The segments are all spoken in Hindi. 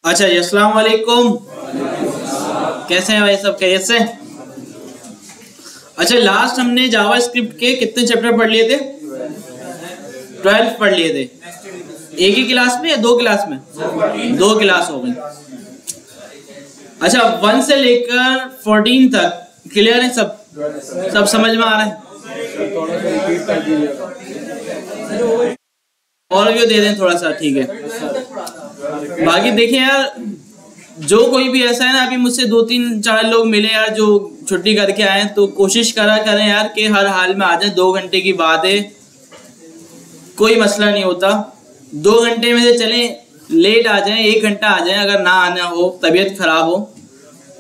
अच्छा जी, अस्सलाम वालेकुम। कैसे हैं भाई सब, खैरियत से? अच्छा, लास्ट हमने जावा स्क्रिप्ट के कितने चैप्टर पढ़ लिए थे? 12 पढ़ लिए थे। एक ही क्लास में या दो क्लास में? दो क्लास हो गई। अच्छा, 1 से लेकर 14 तक क्लियर है? सब समझ में आ रहा है? और भी दे दें थोड़ा सा, ठीक है। बाकी देखिए यार, जो कोई भी ऐसा है ना, अभी मुझसे 2-3-4 लोग मिले यार जो छुट्टी करके आए, तो कोशिश करें यार कि हर हाल में आ जाए। 2 घंटे की बात है, कोई मसला नहीं होता। 2 घंटे में से चले लेट आ जाए, 1 घंटा आ जाए, अगर ना आना हो, तबीयत खराब हो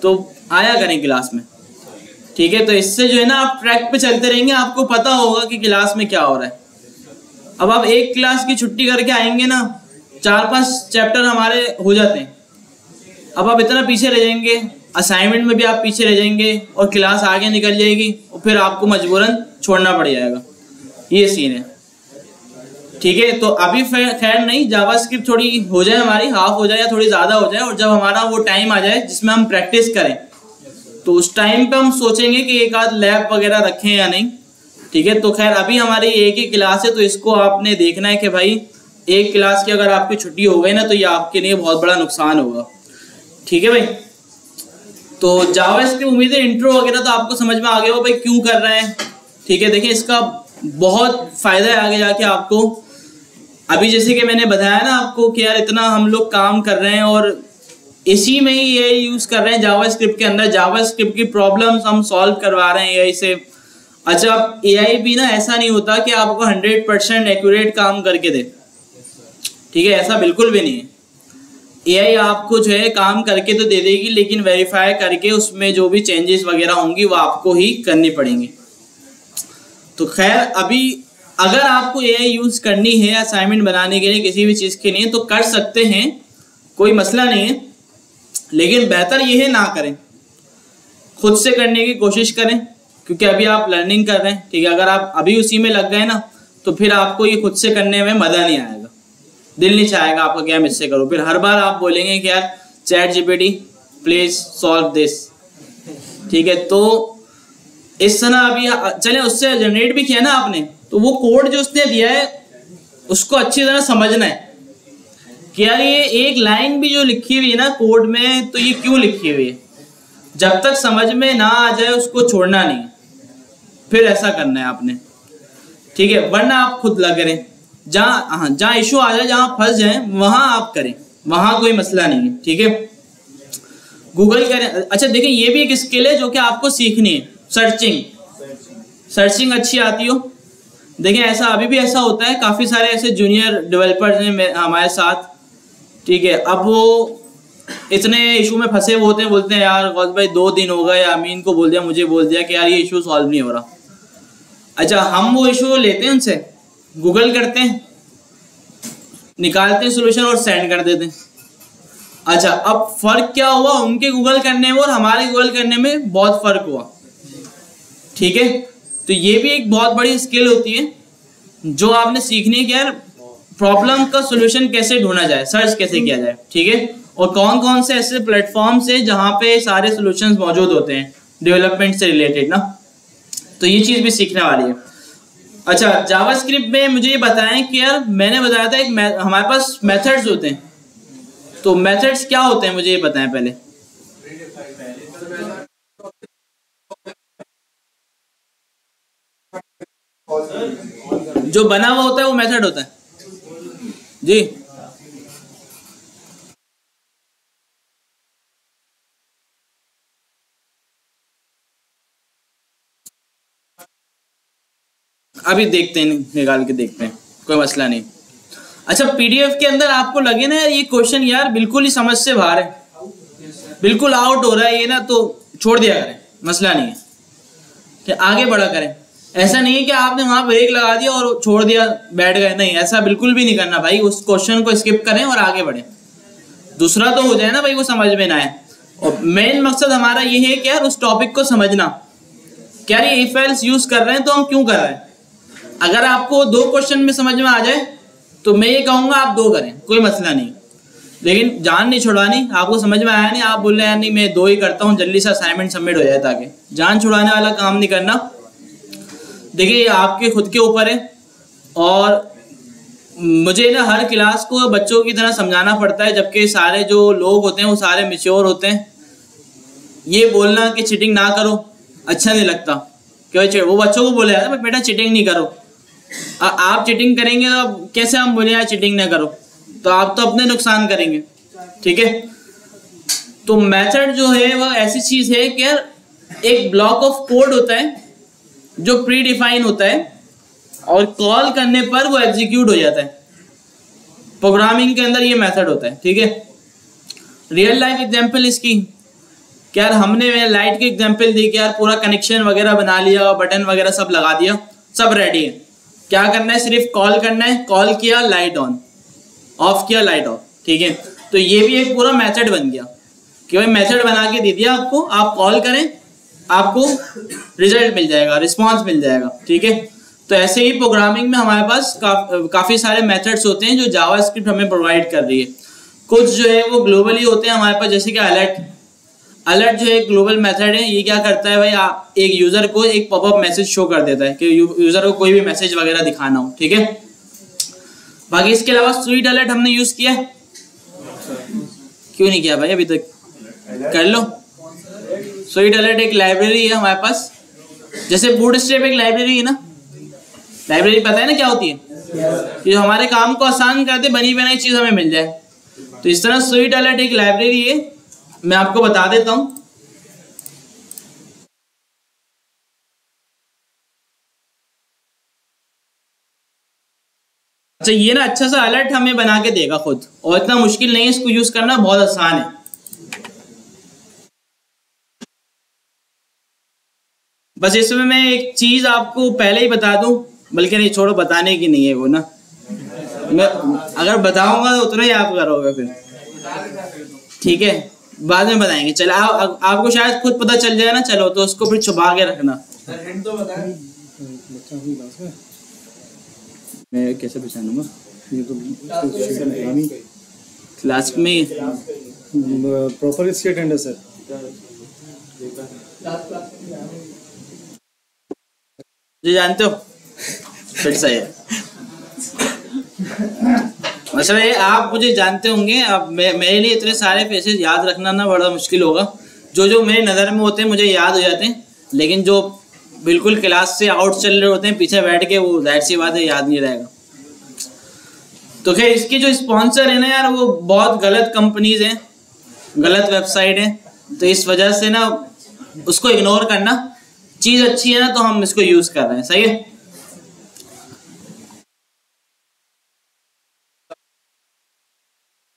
तो आया करें क्लास में, ठीक है? तो इससे जो है ना आप ट्रैक पे चलते रहेंगे, आपको पता होगा कि क्लास में क्या हो रहा है। अब आप एक क्लास की छुट्टी करके आएंगे ना, 4-5 चैप्टर हमारे हो जाते हैं। अब आप इतना पीछे रह जाएंगे, असाइनमेंट में भी आप पीछे रह जाएंगे और क्लास आगे निकल जाएगी और फिर आपको मजबूरन छोड़ना पड़ जाएगा। ये सीन है, ठीक है? तो अभी खैर नहीं, जावास्क्रिप्ट थोड़ी हो जाए हमारी, हाफ हो जाए या थोड़ी ज़्यादा हो जाए, और जब हमारा वो टाइम आ जाए जिसमें हम प्रैक्टिस करें, तो उस टाइम पे हम सोचेंगे कि एक आध लैब वगैरह रखें या नहीं, ठीक है? तो खैर अभी हमारी एक ही क्लास है, तो इसको आपने देखना है कि भाई एक क्लास की अगर आपकी छुट्टी हो गई ना, तो ये आपके लिए बहुत बड़ा नुकसान होगा, ठीक है भाई? तो जावास्क्रिप्ट उम्मीद है इंट्रो वगैरह तो आपको समझ में आ गया हो भाई क्यों कर रहे हैं, ठीक है? देखिए, इसका बहुत फायदा है आगे जाके आपको। अभी जैसे कि मैंने बताया ना आपको कि यार इतना हम लोग काम कर रहे हैं और इसी में ही ये यूज कर रहे हैं जावास्क्रिप्ट के अंदर, जावास्क्रिप्ट की प्रॉब्लम्स हम सॉल्व करवा रहे हैं एआई से। अच्छा, एआई भी ना ऐसा नहीं होता कि आपको 100% एक्यूरेट काम करके दे, ठीक है? ऐसा बिल्कुल भी नहीं है। एआई आपको जो है काम करके तो दे देगी, लेकिन वेरीफाई करके उसमें जो भी चेंजेस वगैरह होंगी वो आपको ही करनी पड़ेंगी। तो खैर अभी अगर आपको एआई यूज करनी है असाइनमेंट बनाने के लिए, किसी भी चीज़ के लिए, तो कर सकते हैं, कोई मसला नहीं है। लेकिन बेहतर ये है ना करें, खुद से करने की कोशिश करें, क्योंकि अभी आप लर्निंग कर रहे हैं, ठीक है? अगर आप अभी उसी में लग गए ना, तो फिर आपको ये खुद से करने में मज़ा नहीं आएगा, दिल नहीं चाहेगा आपका क्या मैं इससे करूँ। फिर हर बार आप बोलेंगे कि यार chat GPT please solve this, ठीक है? तो इस तरह अभी चले, उससे जनरेट भी किया ना आपने, तो वो कोड जो उसने दिया है उसको अच्छी तरह समझना है कि यार ये एक लाइन भी जो लिखी हुई है ना कोड में, तो ये क्यों लिखी हुई है। जब तक समझ में ना आ जाए उसको छोड़ना नहीं, फिर ऐसा करना है आपने, ठीक है? वरना आप खुद लग करें, जहाँ इशू आ जाए, जहाँ फंस जाए, वहाँ आप करें, वहाँ कोई मसला नहीं है, ठीक है? गूगल करें। अच्छा देखिए, ये भी एक स्किल है जो कि आपको सीखनी है, सर्चिंग अच्छी आती हो। देखिए ऐसा अभी भी ऐसा होता है, काफ़ी सारे ऐसे जूनियर डेवलपर्स हैं हमारे साथ, ठीक है? अब वो इतने इशू में फंसे हुए होते हैं, बोलते हैं यार गौस भाई 2 दिन हो गए, अमीन को बोल दिया, मुझे बोल दिया कि यार ये इशू सॉल्व नहीं हो रहा। अच्छा, हम वो इशू लेते हैं उनसे, गूगल करते हैं, निकालते हैं सोल्यूशन और सेंड कर देते हैं। अच्छा, अब फर्क क्या हुआ, उनके गूगल करने में और हमारे गूगल करने में बहुत फर्क हुआ, ठीक है? तो ये भी एक बहुत बड़ी स्किल होती है जो आपने सीखनी है कि यार प्रॉब्लम का सोल्यूशन कैसे ढूंढा जाए, सर्च कैसे किया जाए, ठीक है? और कौन कौन से ऐसे प्लेटफॉर्म्स है जहाँ पे सारे सोल्यूशंस मौजूद होते हैं डेवलपमेंट से रिलेटेड ना, तो ये चीज़ भी सीखने वाली है। अच्छा, जावास्क्रिप्ट में मुझे ये बताएं कि यार मैंने बताया था एक हमारे पास मेथड्स होते हैं, तो मेथड्स क्या होते हैं मुझे ये बताएं पहले। जो बना हुआ होता है वो मेथड होता है जी। अभी देखते हैं, निकाल के देखते हैं, कोई मसला नहीं। अच्छा, पीडीएफ के अंदर आपको लगे ना यार ये क्वेश्चन यार बिल्कुल ही समझ से बाहर है, बिल्कुल आउट हो रहा है ये ना, तो छोड़ दिया करें, मसला नहीं है, कि आगे बढ़ा करें। ऐसा नहीं है कि आपने वहां ब्रेक लगा दिया और छोड़ दिया, बैठ गए, नहीं, ऐसा बिल्कुल भी नहीं करना भाई। उस क्वेश्चन को स्किप करें और आगे बढ़ें, दूसरा तो हो जाए ना भाई, वो समझ में ना आए। और मेन मकसद हमारा ये है कि यार उस टॉपिक को समझना, क्या ये इफ एल्स यूज कर रहे हैं तो हम क्यों कर रहे हैं। अगर आपको 2 क्वेश्चन में समझ में आ जाए तो मैं ये कहूँगा आप 2 करें, कोई मसला नहीं। लेकिन जान नहीं छुड़वानी। आपको समझ में आया नहीं, आप बोल रहे हैं नहीं मैं 2 ही करता हूँ, जल्दी से असाइनमेंट सबमिट हो जाए, ताकि जान छुड़ाने वाला काम नहीं करना। देखिए ये आपके खुद के ऊपर है, और मुझे ना हर क्लास को बच्चों की तरह समझाना पड़ता है, जबकि सारे जो लोग होते हैं वो सारे मैच्योर होते हैं। ये बोलना कि चीटिंग ना करो अच्छा नहीं लगता, क्योंकि वो बच्चों को बोले जाता है बेटा चीटिंग नहीं करो। आप चीटिंग करेंगे तो कैसे हम बोले यार चीटिंग ना करो, तो आप तो अपने नुकसान करेंगे। ठीक है, तो मेथड जो है वो ऐसी चीज है कि यार एक ब्लॉक ऑफ कोड होता है जो प्री डिफाइन होता है, और कॉल करने पर वो एग्जीक्यूट हो जाता है। प्रोग्रामिंग के अंदर ये मेथड होता है। ठीक है, रियल लाइफ एग्जांपल इसकी क्या, हमने लाइट की एग्जांपल दी कि यार पूरा कनेक्शन वगैरह बना लिया, बटन वगैरह सब लगा दिया, सब रेडी है। क्या करना है, सिर्फ कॉल करना है, कॉल किया लाइट ऑन, ऑफ किया लाइट ऑफ। ठीक है, तो ये भी एक पूरा मेथड बन गया कि भाई मेथड बना के दे दिया आपको, आप कॉल करें आपको रिजल्ट मिल जाएगा, रिस्पॉन्स मिल जाएगा। ठीक है, तो ऐसे ही प्रोग्रामिंग में हमारे पास काफ़ी सारे मेथड्स होते हैं जो जावास्क्रिप्ट हमें प्रोवाइड कर रही है। कुछ जो है वो ग्लोबली होते हैं हमारे पास, जैसे कि अलर्ट जो है एक ग्लोबल मेथड है। ये क्या करता है भाई, आप एक यूज़र को एक पॉपअप मैसेज शो कर देता है कि यूज़र को कोई भी मैसेज वगैरह दिखाना हो। ठीक है, बाकी इसके अलावा स्वीट अलर्ट हमने यूज़ किया, क्यों नहीं किया भाई अभी तक, कर लो। स्वीट अलर्ट एक लाइब्रेरी है हमारे पास, जैसे बूटस्ट्रैप एक लाइब्रेरी है ना, लाइब्रेरी पता है ना क्या होती है, कि जो हमारे काम को आसान कर दे, बनी बनाई चीज़ हमें मिल जाए। तो इस तरह स्वीट अलर्ट एक लाइब्रेरी है, मैं आपको बता देता हूं। अच्छा, ये ना अच्छा सा अलर्ट हमें बना के देगा खुद, और इतना मुश्किल नहीं है, इसको यूज करना बहुत आसान है। बस इसमें मैं एक चीज आपको पहले ही बता दूं, बल्कि नहीं छोड़ो, बताने की नहीं है वो ना, मैं अगर बताऊंगा तो उतना ही आप करोगे फिर। ठीक है, बाद में बताएंगे। चलो आपको शायद खुद पता चल जाए ना, चलो तो उसको फिर छुपा के रखना। मैं कैसे पहचानूंगा, ये तो क्लास में प्रॉपर स्टेट एंड सर जी जानते हो, फिर सही है। मसला ये आप मुझे जानते होंगे, अब मेरे लिए इतने सारे फेसेस याद रखना ना बड़ा मुश्किल होगा। जो मेरे नज़र में होते हैं मुझे याद हो जाते हैं, लेकिन जो बिल्कुल क्लास से आउट चल रहे होते हैं पीछे बैठ के, वो जाहिर सी बात है याद नहीं रहेगा। तो खैर इसकी जो स्पॉन्सर है ना यार, वो बहुत गलत कंपनीज हैं, गलत वेबसाइट है, तो इस वजह से ना उसको इग्नोर करना। चीज़ अच्छी है ना तो हम इसको यूज़ कर रहे हैं, सही है।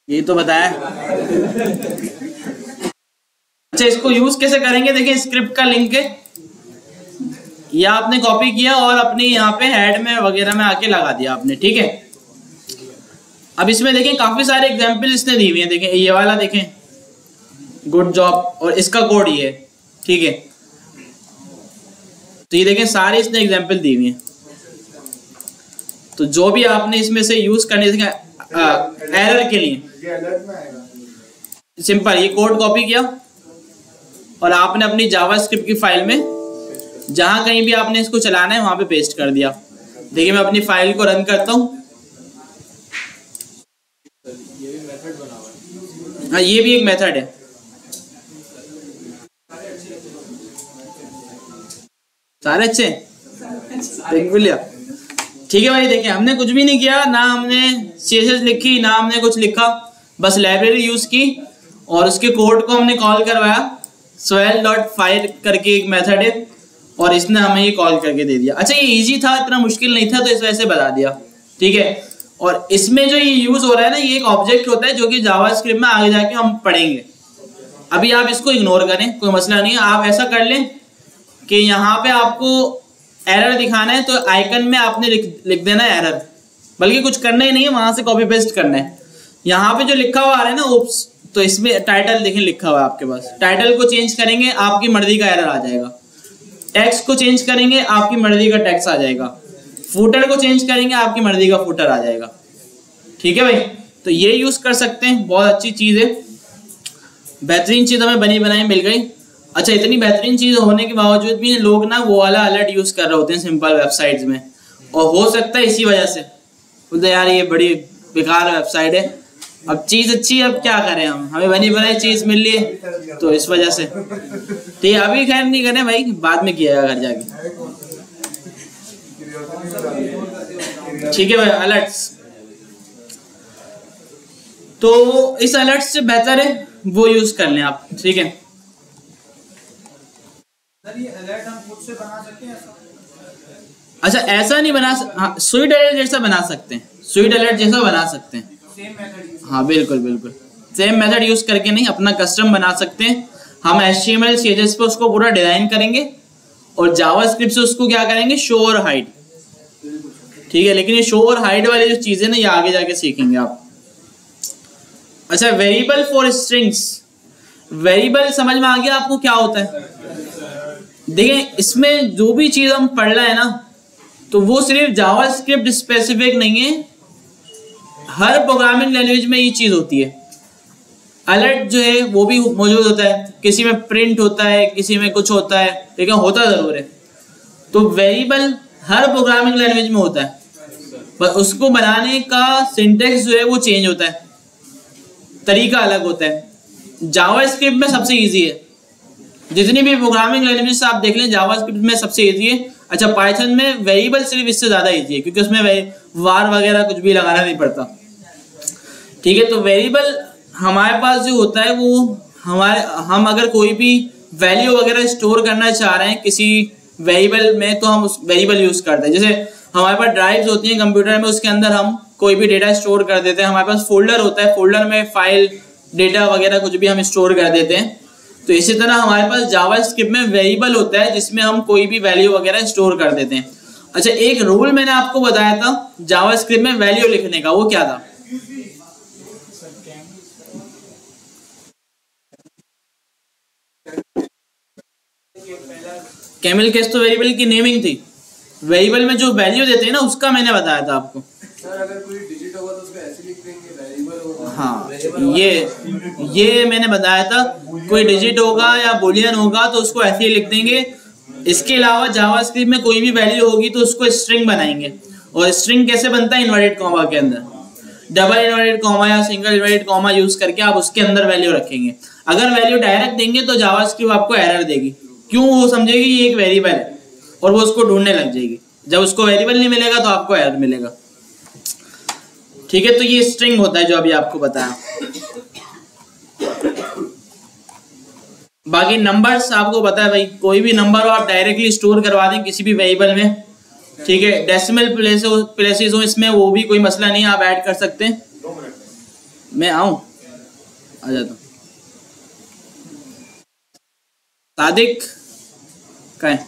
ये तो बताया। अच्छा, इसको यूज कैसे करेंगे, देखिए स्क्रिप्ट का लिंक है, या आपने कॉपी किया और अपने यहाँ पे हेड में वगैरह में आके लगा दिया आपने। ठीक है, अब इसमें देखें काफी सारे एग्जाम्पल इसने दी हुई हैं। देखें ये वाला देखें, गुड जॉब, और इसका कोड ये है। ठीक है, तो ये देखें सारे इसने एग्जाम्पल दी हुई हैं। तो जो भी आपने इसमें से यूज करने एरर के लिए सिंपल ये कोड कॉपी किया और आपने अपनी जावास्क्रिप्ट की फाइल में जहां कहीं भी आपने इसको चलाना है वहां पे पेस्ट कर दिया। देखिए मैं अपनी फाइल को रन करता हूं। हाँ, ये भी एक मेथड है। सारे अच्छे बिल्कुल। ठीक है भाई, देखिए हमने कुछ भी नहीं किया, ना हमने CSS लिखी, ना हमने कुछ लिखा, बस लाइब्रेरी यूज की और उसके कोड को हमने कॉल करवाया। swell.fire करके एक मेथड है और इसने हमें ये कॉल करके दे दिया। अच्छा, ये इजी था, इतना मुश्किल नहीं था, तो इस वजह से बता दिया। ठीक है, और इसमें जो ये यूज हो रहा है ना, ये एक ऑब्जेक्ट होता है जो कि जावास्क्रिप्ट में आगे जाके हम पढ़ेंगे। अभी आप इसको इग्नोर करें, कोई मसला नहीं है। आप ऐसा कर लें कि यहाँ पे आपको एरर दिखाना है तो आइकन में आपने लिख देना है एरर, बल्कि कुछ करना ही नहीं है, वहां से कॉपी पेस्ट करना है। यहाँ पे जो लिखा हुआ आ रहा है ना ओप्स, तो इसमें टाइटल देखें लिखा हुआ है आपके पास, टाइटल को चेंज करेंगे आपकी मर्जी का एरर आ जाएगा। टेक्स्ट को चेंज करेंगे आपकी मर्जी का टेक्स्ट आ जाएगा। फूटर को चेंज करेंगे आपकी मर्जी का फूटर आ जाएगा। ठीक है भाई, तो ये यूज़ कर सकते हैं, बहुत अच्छी चीज़ है, बेहतरीन चीज़ हमें बनी बनाई मिल गई। अच्छा, इतनी बेहतरीन चीज़ होने के बावजूद भी लोग ना वो वाला अलर्ट यूज़ कर रहे होते हैं सिंपल वेबसाइट्स में, और हो सकता है इसी वजह से बोलते यार ये बड़ी बेकार वेबसाइट है। अब चीज़ अच्छी है, अब क्या करें हम, हमें बनी बनाई चीज़ मिल रही है तो इस वजह से। तो ये अभी खैर नहीं करें भाई, बाद में किया घर जाके, ठीक है भाई। अलर्ट्स, तो इस अलर्ट से बेहतर है वो यूज कर लें आप, ठीक है। ये अलर्ट हम खुद से बना सकते हैं? अच्छा, ऐसा नहीं बना हाँ, स्वीट अलर्ट जैसा बना सकते हैं, स्वीट अलर्ट जैसा बना सकते हैं, सेम मेथड। हाँ बिल्कुल बिल्कुल सेम मेथड यूज करके नहीं, अपना कस्टम बना सकते हैं हम। HTML CSS पे उसको पूरा डिजाइन करेंगे और जावास्क्रिप्ट से उसको क्या करेंगे, शो और हाइड, ठीक है। लेकिन ये शो और हाइड वाली जो चीजें ना ये आगे जाके सीखेंगे आप। अच्छा, वेरिएबल फॉर स्ट्रिंग्स, वेरिएबल समझ में आ गया आपको क्या होता है? देखें, इसमें जो भी चीज हम पढ़ रहे हैं ना, तो वो सिर्फ जावास्क्रिप्ट स्पेसिफिक नहीं है, हर प्रोग्रामिंग लैंग्वेज में ये चीज होती है। अलर्ट जो है वो भी मौजूद होता है, किसी में प्रिंट होता है, किसी में कुछ होता है, लेकिन होता जरूर है। तो वेरिएबल हर प्रोग्रामिंग लैंग्वेज में होता है, पर उसको बनाने का सिंटेक्स जो है वो चेंज होता है, तरीका अलग होता है। जावास्क्रिप्ट में सबसे इजी है, जितनी भी प्रोग्रामिंग लैंग्वेज आप देख लें जावास्क्रिप्ट में सबसे इजी है। अच्छा, पाइथन में वेरिएबल सिर्फ इससे ज़्यादा इजी है, क्योंकि उसमें वार वगैरह कुछ भी लगाना नहीं पड़ता, ठीक है। तो वेरिएबल हमारे पास जो होता है वो हम अगर कोई भी वैल्यू वगैरह स्टोर करना चाह रहे हैं किसी वेरिएबल में, तो हम उस वेरिएबल यूज़ करते हैं। जैसे हमारे पास ड्राइव्स होती हैं कंप्यूटर में, उसके अंदर हम कोई भी डेटा स्टोर कर देते हैं। हमारे पास फोल्डर होता है, फोल्डर में फाइल, डेटा वगैरह कुछ भी हम स्टोर कर देते हैं। तो इसी तरह हमारे पास जावास्क्रिप्ट में वेरिएबल होता है जिसमें हम कोई भी वैल्यू वगैरह स्टोर कर देते हैं। अच्छा, एक रूल मैंने आपको बताया था जावास्क्रिप्ट में वैल्यू लिखने का, वो क्या था? कैमल केस तो वेरिएबल की नेमिंग थी, वेरिएबल में जो वैल्यू देते हैं ना उसका मैंने बताया था आपको। सर अगर कोई डिजिट होगा तो उसको ऐसे लिख देंगे वेरिएबल होगा। हाँ, ये मैंने बताया था, कोई डिजिट होगा या बुलियन होगा तो उसको ऐसे ही लिख देंगे। इसके अलावा जावास्क्रिप्ट में कोई भी वैल्यू होगी तो उसको स्ट्रिंग बनाएंगे, और स्ट्रिंग कैसे बनता है? इन्वर्टेड कॉमा के अंदर, डबल इन्वर्टेड कॉमा या सिंगल इन्वर्टेड कॉमा यूज करके आप उसके अंदर वैल्यू रखेंगे। अगर वैल्यू डायरेक्ट देंगे तो जावास्क्रिप्ट आपको एरर देगी, क्यों? वो समझेगी ये एक वेरिएबल है और वो उसको ढूंढने लग जाएगी। जब उसको वेरिएबल नहीं मिलेगा तो आपको एरर मिलेगा, ठीक है। तो ये स्ट्रिंग होता है जो अभी आपको बताया। बाकी नंबर्स आपको पता है भाई, कोई भी नंबर हो आप डायरेक्टली स्टोर करवा दें किसी भी वेरिएबल में, ठीक है। डेसिमल प्लेसेस हो इसमें, वो भी कोई मसला नहीं है, आप ऐड कर सकते हैं। मैं आऊं, आ जाता हूं। सादिक का है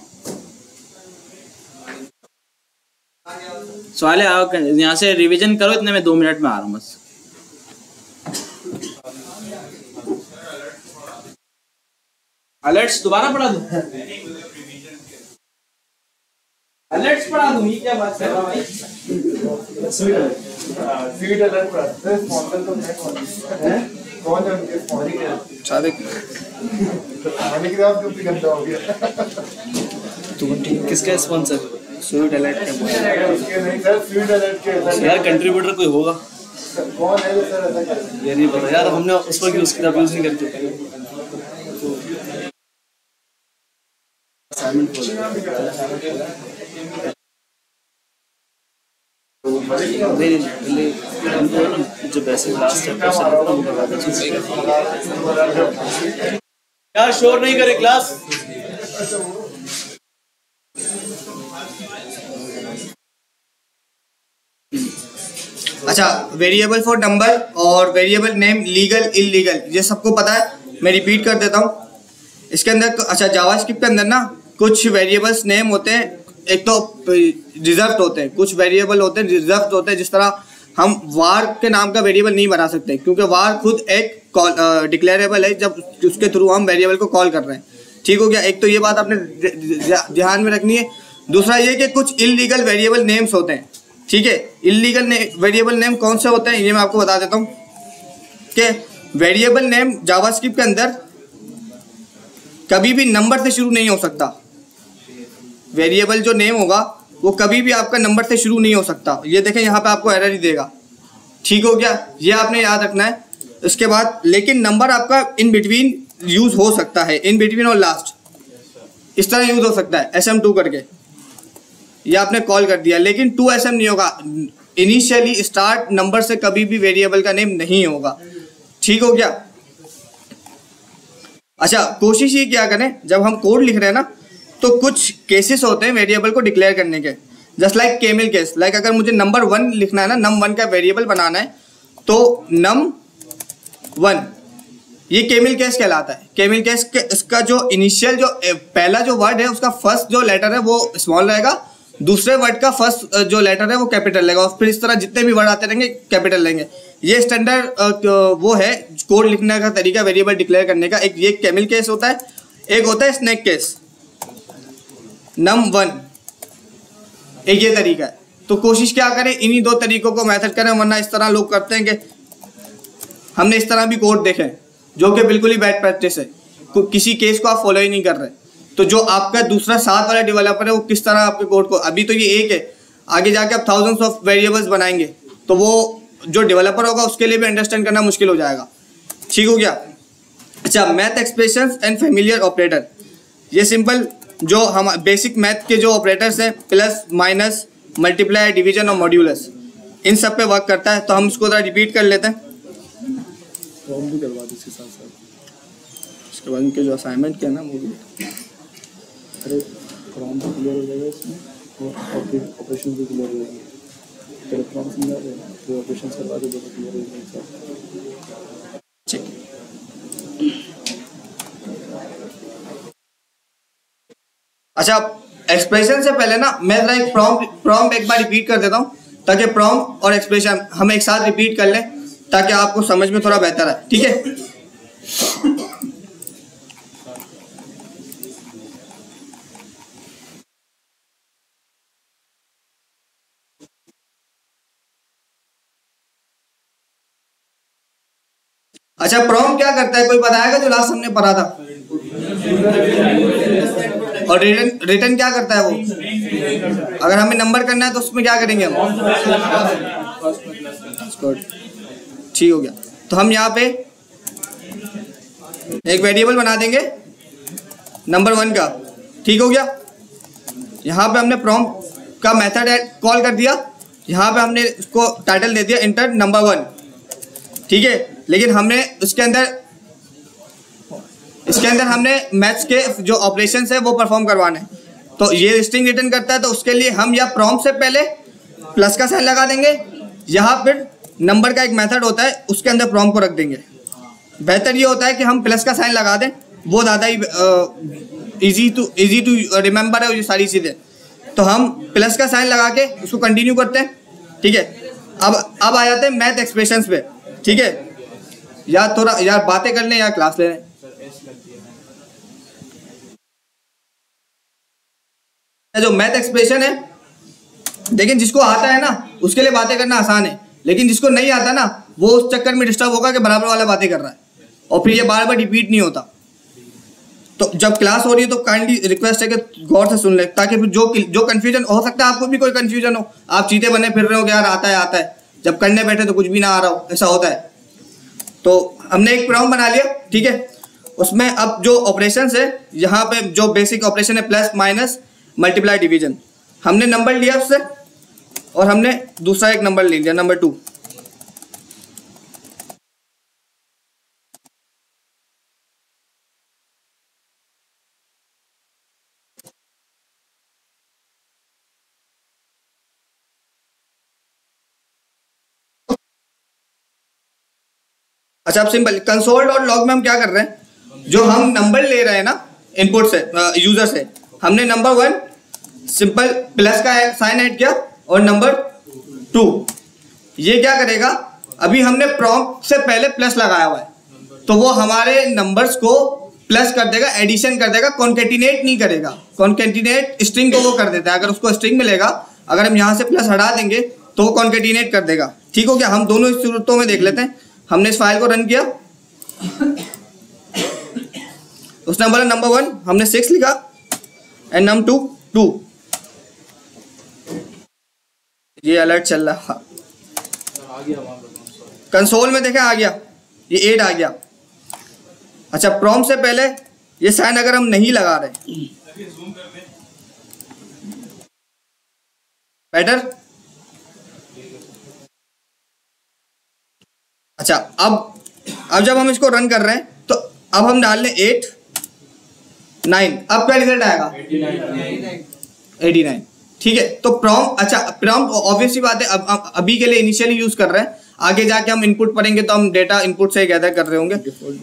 सवाल, आओ यहाँ से रिवीजन करो, इतने में 2 मिनट में आ रहा हूँ बस। अलर्ट्स दोबारा पढ़ा दूं? अलर्ट्स पढ़ा दूं? ये क्या बात कर रहा भाई? फीड अलर्ट पढ़ा मॉडल तो मैं कौन है उनके मॉडल सादिक मालिक का आप क्यों गंदा हो गया? तू किसका स्पॉन्सर? स्वीट अलर्ट का उसके नहीं सर, फीड अलर्ट के यार, कंट्रीब्यूटर कोई होगा कौन है सर? ऐसा क्या ये नहीं पता यार, हमने उस पर यूज किया, यूज नहीं करते। असाइनमेंट जो बेसिक क्लास यार, शोर नहीं करे क्लास। अच्छा, वेरिएबल फॉर नंबर और वेरिएबल नेम, लीगल इलीगल, ये सबको पता है, मैं रिपीट कर देता हूँ। इसके अंदर अच्छा, जावास्क्रिप्ट के अंदर ना कुछ वेरिएबल्स नेम होते हैं, एक तो रिजर्व्ड होते हैं, कुछ वेरिएबल होते हैं रिजर्व्ड होते हैं। जिस तरह हम वार के नाम का वेरिएबल नहीं बना सकते, क्योंकि वार खुद एक डिक्लेरेबल है, जब उसके थ्रू हम वेरिएबल को कॉल कर रहे हैं, ठीक हो गया। एक तो ये बात आपने ध्यान में रखनी है। दूसरा ये कि कुछ इलीगल वेरिएबल नेम्स होते हैं, ठीक है। इलीगल वेरिएबल नेम कौन से होते हैं ये मैं आपको बता देता हूँ कि वेरिएबल नेम जावास्क्रिप्ट के अंदर कभी भी नंबर से शुरू नहीं हो सकता। वेरिएबल जो नेम होगा वो कभी भी आपका नंबर से शुरू नहीं हो सकता। ये देखें यहाँ पे आपको एरर ही देगा, ठीक हो गया, ये आपने याद रखना है। इसके बाद लेकिन नंबर आपका इन बिटवीन यूज हो सकता है, इन बिटवीन और लास्ट इस तरह यूज हो सकता है SM2 करके, ये आपने कॉल कर दिया, लेकिन 2SM नहीं होगा। इनिशियली स्टार्ट नंबर से कभी भी वेरिएबल का नेम नहीं होगा, ठीक हो गया। अच्छा, कोशिश ये क्या करें जब हम कोड लिख रहे हैं ना, तो कुछ केसेस होते हैं वेरिएबल को डिक्लेयर करने के, just like camel case. Like अगर मुझे नंबर 1 लिखना है ना, num1 का वेरिएबल बनाना है, तो num1 ये केमिल केस कहलाता है। केमिल केस के इसका जो इनिशियल जो पहला जो वर्ड है उसका फर्स्ट जो लेटर है वो स्मॉल रहेगा, दूसरे वर्ड का फर्स्ट जो लेटर है वो कैपिटल रहेगा, और फिर इस तरह जितने भी वर्ड आते रहेंगे कैपिटल लेंगे। ये स्टैंडर्ड वो है कोड लिखने का तरीका वेरिएबल डिक्लेयर करने का। एक ये केमिल केस होता है, एक होता है स्नेक केस, num1 एक ये तरीका है। तो कोशिश क्या करें इन्हीं दो तरीकों को मेथड करें, वरना इस तरह लोग करते हैं कि हमने इस तरह भी कोड देखे हैं जो कि बिल्कुल ही बैड प्रैक्टिस है, किसी केस को आप फॉलो ही नहीं कर रहे। तो जो आपका दूसरा साथ वाला डेवलपर है वो किस तरह आपके कोड को, अभी तो ये एक है, आगे जाके आप थाउजेंड्स ऑफ वेरिएबल्स बनाएंगे तो वो जो डेवलपर होगा उसके लिए भी अंडरस्टैंड करना मुश्किल हो जाएगा, ठीक हो गया। अच्छा, math expressions and familiar operator, ये सिंपल जो हम बेसिक मैथ के जो ऑपरेटर्स हैं, प्लस माइनस मल्टीप्लाई डिवीजन और मॉड्यूलस, इन सब पे वर्क करता है। तो हम इसको जरा रिपीट कर लेते हैं, फॉर्म भी करवा दीजिए साथ साथ। उसके बाद उनके जो असाइनमेंट किया ना वो भी, अरे फॉर्म भी क्लियर हो जाएगा इसमें और ऑपरेशन भी क्लियर हो जाएगा। पहले फॉर्म समझा रहे हैं तो ऑपरेशन करवा दो तो क्लियर हो जाएगा। ठीक। अच्छा, एक्सप्रेशन से पहले ना मैं जरा एक प्रॉम्प्ट एक बार रिपीट कर देता हूँ, ताकि प्रॉम्प्ट और एक्सप्रेशन हम एक साथ रिपीट कर लें, ताकि आपको समझ में थोड़ा बेहतर आए, ठीक है। अच्छा, प्रॉम्प्ट क्या करता है, कोई बताएगा जो लास्ट हमने पढ़ा था? और रिटर्न क्या करता है वो? अगर हमें नंबर करना है तो उसमें क्या करेंगे हम? ठीक हो गया। तो हम यहाँ पे एक वेरिएबल बना देंगे नंबर 1 का, ठीक हो गया। यहाँ पे हमने प्रॉम्प्ट का मेथड कॉल कर दिया, यहाँ पे हमने उसको टाइटल दे दिया इंटर नंबर 1, ठीक है। लेकिन हमने इसके अंदर हमने मैथ्स के जो ऑपरेशंस है वो परफॉर्म करवाने, तो ये स्ट्रिंग रिटर्न करता है। तो उसके लिए हम या प्रॉम्प्ट से पहले प्लस का साइन लगा देंगे, यहाँ फिर नंबर का एक मेथड होता है उसके अंदर प्रॉम्प्ट को रख देंगे। बेहतर ये होता है कि हम प्लस का साइन लगा दें, वो ज़्यादा ही इजी टू रिमेंबर है ये सारी चीज़ें। तो हम प्लस का साइन लगा के उसको कंटिन्यू करते हैं, ठीक है। अब आ जाते हैं मैथ एक्सप्रेशंस पे, ठीक है। यार थोड़ा यार बातें कर लें या क्लास ले लें। जो मैथ एक्सप्रेशन है, लेकिन जिसको आता है ना उसके लिए बातें करना आसान है, लेकिन जिसको नहीं आता ना वो उस चक्कर में डिस्टर्ब होगा कि बराबर वाला बातें कर रहा है और फिर ये बार बार रिपीट नहीं होता। तो जब क्लास हो रही है तो काइंडली रिक्वेस्ट है कि गौर से सुन ले, ताकि फिर जो कंफ्यूजन हो सकता है, आपको भी कोई कंफ्यूजन हो, आप चीते बने फिर रहे हो कि यार आता है, जब करने बैठे तो कुछ भी ना आ रहा हो, ऐसा होता है। तो हमने एक प्रॉम्प्ट बना लिया, ठीक है। उसमें अब जो ऑपरेशंस है, यहाँ पे जो बेसिक ऑपरेशन है प्लस माइनस मल्टीप्लाई डिवीजन, हमने नंबर लिया उससे और हमने दूसरा एक नंबर ले लिया नंबर 2। अच्छा, अब सिंपल कंसोल डॉट लॉग में हम क्या कर रहे हैं, जो हम नंबर ले रहे हैं ना इनपुट से यूजर से, हमने नंबर 1 सिंपल प्लस का साइन ऐड किया और नंबर 2 ये क्या करेगा, अभी हमने प्रॉम्प्ट से पहले प्लस लगाया हुआ है तो वो हमारे नंबर्स को प्लस कर देगा, एडिशन कर देगा, कॉन्केटिनेट नहीं करेगा। कॉन्केटिनेट स्ट्रिंग को वो कर देता है, अगर उसको स्ट्रिंग मिलेगा, अगर हम यहाँ से प्लस हटा देंगे तो वो कॉन्केटिनेट कर देगा। ठीक हो गया। हम दोनों सूरतों में देख लेते हैं। हमने इस फाइल को रन किया, उसने बोला नंबर 1 हमने 6 लिखा एंड नंबर 2 ये अलर्ट चल रहा, कंसोल में देखें आ गया, ये 8 आ गया। अच्छा, प्रॉम्प्ट से पहले ये साइन अगर हम नहीं लगा रहे, बेटर। अच्छा, अब जब हम इसको रन कर रहे हैं तो अब हम डाल लें 8 9, अब क्या रिजल्ट आएगा 89। ठीक है। तो प्रॉम्प्ट, अच्छा प्रॉम्प्ट ऑब्वियस सी बात है अब अभी के लिए इनिशियली यूज कर रहे हैं, आगे जाके हम इनपुट पढ़ेंगे तो हम डेटा इनपुट से गैदर कर रहे होंगे।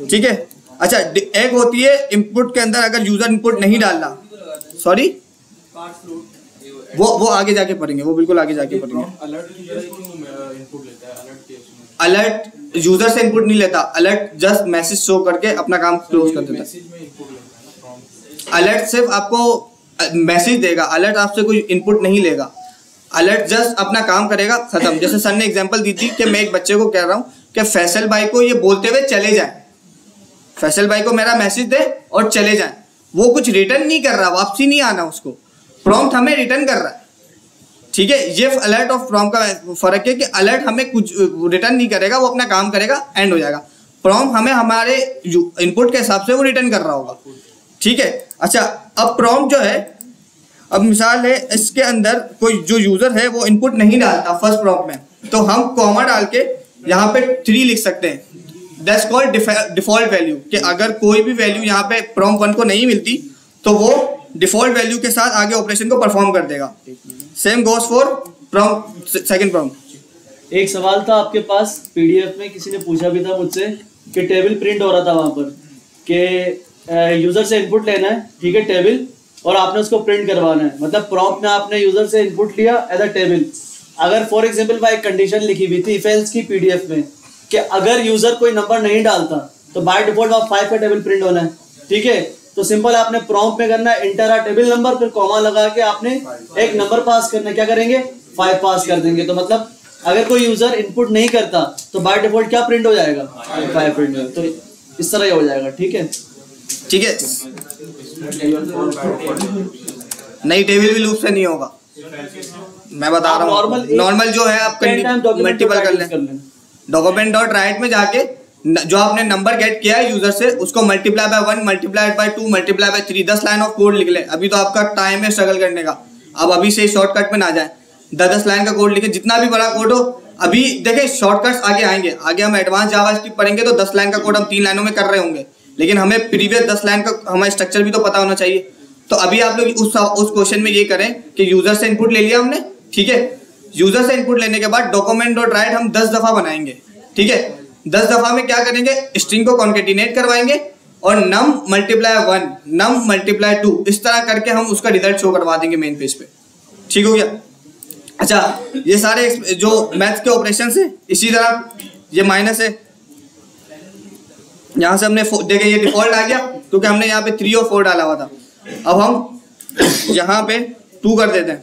ठीक है। अच्छा, एक होती है इनपुट के अंदर अगर यूजर इनपुट नहीं डाल रहा, सॉरी वो आगे जाके पढ़ेंगे, वो बिल्कुल आगे जाके पढ़ेंगे। अलर्ट यूजर से इनपुट नहीं लेता, अलर्ट जस्ट मैसेज शो करके अपना काम क्लोज कर देता है। अलर्ट सिर्फ आपको मैसेज देगा, अलर्ट आपसे कोई इनपुट नहीं लेगा। अलर्ट जस्ट अपना काम करेगा, खत्म। जैसे सर ने एग्जांपल दी थी कि मैं एक बच्चे को कह रहा हूँ कि फैसल भाई को ये बोलते हुए चले जाए, फैसल भाई को मेरा मैसेज दे और चले जाए। वो कुछ रिटर्न नहीं कर रहा, वापसी नहीं आना उसको, प्रॉम्प्ट हमें रिटर्न कर रहा है। ठीक है। ये अलर्ट और प्रॉम्प्ट का फर्क है कि अलर्ट हमें कुछ रिटर्न नहीं करेगा, वो अपना काम करेगा, एंड हो जाएगा। प्रॉम्प्ट हमें हमारे इनपुट के हिसाब से वो रिटर्न कर रहा होगा। ठीक है। अच्छा, अब प्रॉम्प्ट जो है, अब मिसाल है इसके अंदर कोई जो यूजर है वो इनपुट नहीं डालता फर्स्ट प्रॉम्प्ट में, तो हम कॉमा डाल के यहाँ पे 3 लिख सकते हैं। दैट्स कॉल्ड डिफॉल्ट वैल्यू, कि अगर कोई भी वैल्यू यहाँ पे प्रॉम्प्ट 1 को नहीं मिलती तो वो डिफॉल्ट वैल्यू के साथ आगे ऑपरेशन को परफॉर्म कर देगा। Same goes for prompt, second prompt. एक सवाल था आपके पास पीडीएफ में, किसी ने पूछा भी था मुझसे कि टेबल प्रिंट हो रहा था वहां पर कि यूजर से इनपुट लेना है, ठीक है, टेबल, और आपने उसको प्रिंट करवाना है। मतलब प्रॉम्प्ट में आपने यूजर से इनपुट लिया एज अ टेबल। अगर फॉर एग्जांपल वहाँ एक कंडीशन लिखी हुई थी इफ एल्स की पीडीएफ में कि अगर यूजर कोई नंबर नहीं डालता तो बाय डिफॉल्ट वहाँ 5 का टेबल प्रिंट होना है। ठीक है। तो सिंपल आपने प्रॉम्प्ट में करना है इंटर अ टेबल नंबर, फिर कॉमा लगा के आपने एक नंबर पास करना है। क्या करेंगे 5 पास कर देंगे। तो मतलब अगर कोई यूजर इनपुट नहीं करता तो बाय डिफॉल्ट क्या प्रिंट हो जाएगा 5 प्रिंट। तो इस तरह हो जाएगा। ठीक है। ठीक है। नहीं, टेबल भी लूप से नहीं होगा, मैं बता रहा हूँ। नॉर्मल जो है आप मल्टीपल कर लें, डॉक्यूमेंट डॉट राइट में जाके जो आपने नंबर गेट किया है यूजर से उसको multiply by 1, multiply by 2, multiply by 3, 10 line of code लिख ले। अभी तो आपका टाइम है स्ट्रगल करने का, अब अभी से शॉर्टकट में ना जाए, 10 लाइन का कोड लिखे, जितना भी बड़ा कोड हो। अभी देखें शॉर्टकट्स आगे आएंगे, आगे हम एडवांस जावास्क्रिप्ट पढ़ेंगे तो 10 लाइन का कोड हम 3 लाइनों में कर रहे होंगे, लेकिन हमें प्रीवियस 10 लाइन का हमारा स्ट्रक्चर भी तो पता होना चाहिए। तो अभी आप लोग उस क्वेश्चन में ये करें कि यूजर से इनपुट ले लिया हमने। ठीक है। यूजर से इनपुट लेने के बाद डॉक्यूमेंट डॉट राइट हम 10 दफा बनाएंगे। ठीक है। 10 दफा में क्या करेंगे, स्ट्रिंग को कॉन्केटिनेट करवाएंगे और num मल्टीप्लाई 1, num मल्टीप्लाई 2, इस तरह करके हम उसका रिजल्ट शो करवा देंगे मेन पेज पे। ठीक हो गया। अच्छा, ये सारे जो मैथ्स के ऑपरेशन है, इसी तरह ये माइनस है, यहाँ से हमने देखे ये डिफॉल्ट आ गया क्योंकि हमने यहाँ पे 3 और 4 डाला हुआ था। अब हम यहाँ पे 2 कर देते हैं,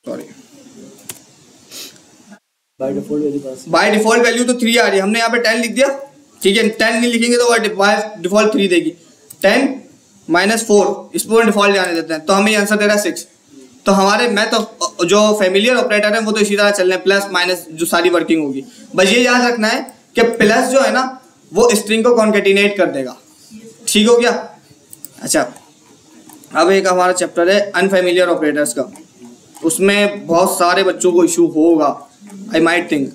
सॉरी, बाय डिफॉल्ट वैल्यू तो 3 आ रही है, हमने यहाँ पे 10 लिख दिया। ठीक है। 10 नहीं लिखेंगे तो वह डिफॉल्ट 3 देगी। 10 - 4 इस पर डिफॉल्ट जाने देते हैं, तो हमें ये आंसर दे रहा है 6। तो हमारे मैथ जो फैमिलियर ऑपरेटर है वो तो इसी तरह चल रहे हैं, प्लस माइनस जो सारी वर्किंग होगी। बस ये याद रखना है कि प्लस जो है ना वो स्ट्रिंग को कॉन्केटिनेट कर देगा। ठीक हो गया। अच्छा, अब एक हमारा चैप्टर है अनफैमिलियर ऑपरेटर्स का, उसमें बहुत सारे बच्चों को इशू होगा, I might think.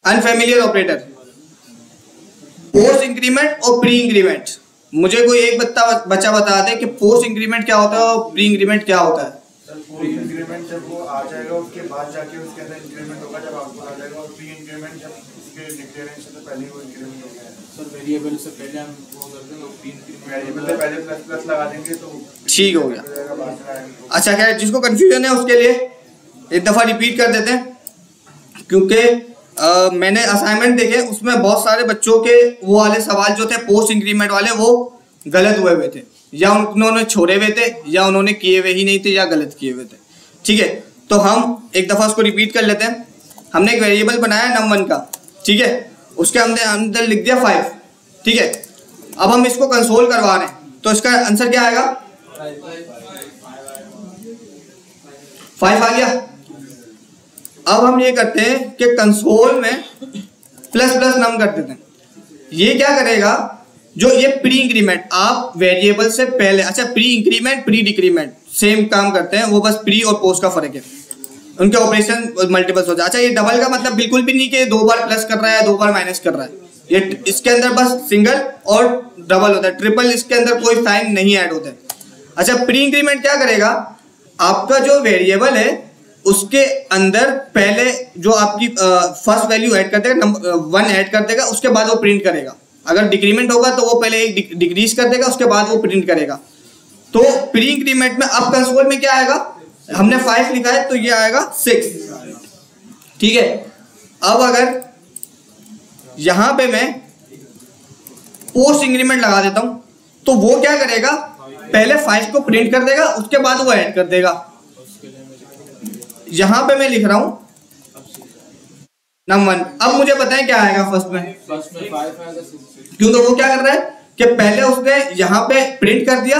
Unfamiliar operator, post increment और प्री इंक्रीमेंट। मुझे कोई एक बच्चा बता दे कि पोस्ट इंक्रीमेंट क्या होता है और प्री इंक्रीमेंट क्या होता है। पोस्ट इंक्रीमेंट जब वो आ जाएगा उसके बाद जाके उसके अंदर इंक्रीमेंट होगा जब आउटपुट आ जाएगा, और प्री इंक्रीमेंट जब इसके डिक्लेरेशन से पहले वो इंक्रीमेंट हो गया है। सर वेरिएबल से पहले हम वो कर देंगे, प्री इंक्रीमेंट वेरिएबल से पहले प्लस प्लस लगा देंगे तो ठीक हो गया। अच्छा, क्या जिसको कंफ्यूजन है उसके लिए एक दफा रिपीट कर देते हैं, क्योंकि मैंने असाइनमेंट देखे उसमें बहुत सारे बच्चों के वो वाले सवाल जो थे पोस्ट इंक्रीमेंट वाले वो गलत हुए थे। या उन्होंने छोड़े हुए थे या उन्होंने किए हुए ही नहीं थे या गलत किए हुए थे। ठीक है, तो हम एक दफ़ा उसको रिपीट कर लेते हैं। हमने एक वेरिएबल बनाया num1 का, ठीक है, उसके अंदर लिख दिया 5। ठीक है, अब हम इसको कंसोल करवा रहे हैं तो इसका आंसर क्या आएगा? 5 आ गया। अब हम ये करते हैं कि कंसोल में प्लस प्लस नम कर देते हैं। ये क्या करेगा, जो ये प्री इंक्रीमेंट आप वेरिएबल से पहले, अच्छा pre increment pre decrement same काम करते हैं, वो बस प्री और पोस्ट का फर्क है, उनके ऑपरेशन मल्टीपल्स हो जाए। अच्छा ये डबल का मतलब बिल्कुल भी नहीं कि 2 बार प्लस कर रहा है 2 बार माइनस कर रहा है, ये इसके अंदर बस सिंगल और डबल होता है, ट्रिपल इसके अंदर कोई साइन नहीं ऐड होता है। अच्छा प्री इंक्रीमेंट क्या करेगा, आपका जो वेरिएबल है उसके अंदर पहले जो आपकी फर्स्ट वैल्यू ऐड कर देगा, 1 ऐड कर देगा, उसके बाद वो प्रिंट करेगा। अगर डिक्रीमेंट होगा तो वो पहले एक डिक्रीज कर देगा, उसके बाद वो प्रिंट करेगा। तो प्री इंक्रीमेंट में अब कंसोल में क्या आएगा, हमने 5 लिखा है तो ये आएगा 6। ठीक है, अब अगर यहां पे मैं पोस्ट इंक्रीमेंट लगा देता हूं तो वो क्या करेगा, पहले 5 को प्रिंट कर देगा, उसके बाद वो ऐड कर देगा। यहां पे मैं लिख रहा हूं num1। अब मुझे पता है क्या आएगा फर्स्ट में 5 आएगा, क्योंकि वो क्या कर रहा है कि पहले उसने यहां पे प्रिंट कर दिया,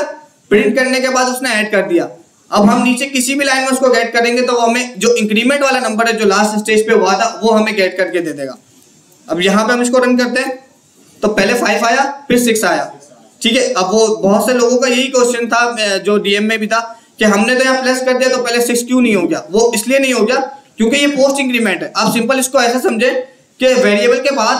प्रिंट करने के बाद उसने ऐड कर दिया। अब हम नीचे किसी भी लाइन में उसको गेट करेंगे तो वो हमें जो इंक्रीमेंट वाला नंबर है जो लास्ट स्टेज पे हुआ था वो हमें गेट करके दे देगा। अब यहां पे हम इसको रन करते हैं तो पहले 5 आया फिर 6 आया। ठीक है, अब वो बहुत से लोगों का यही क्वेश्चन था जो डीएम में भी था कि हमने तो यहाँ प्लस कर दिया तो पहले 6 क्यों नहीं हो गया। वो इसलिए नहीं हो गया क्योंकि ये पोस्ट इंक्रीमेंट है। आप सिंपल इसको ऐसे समझे कि वेरिएबल के बाद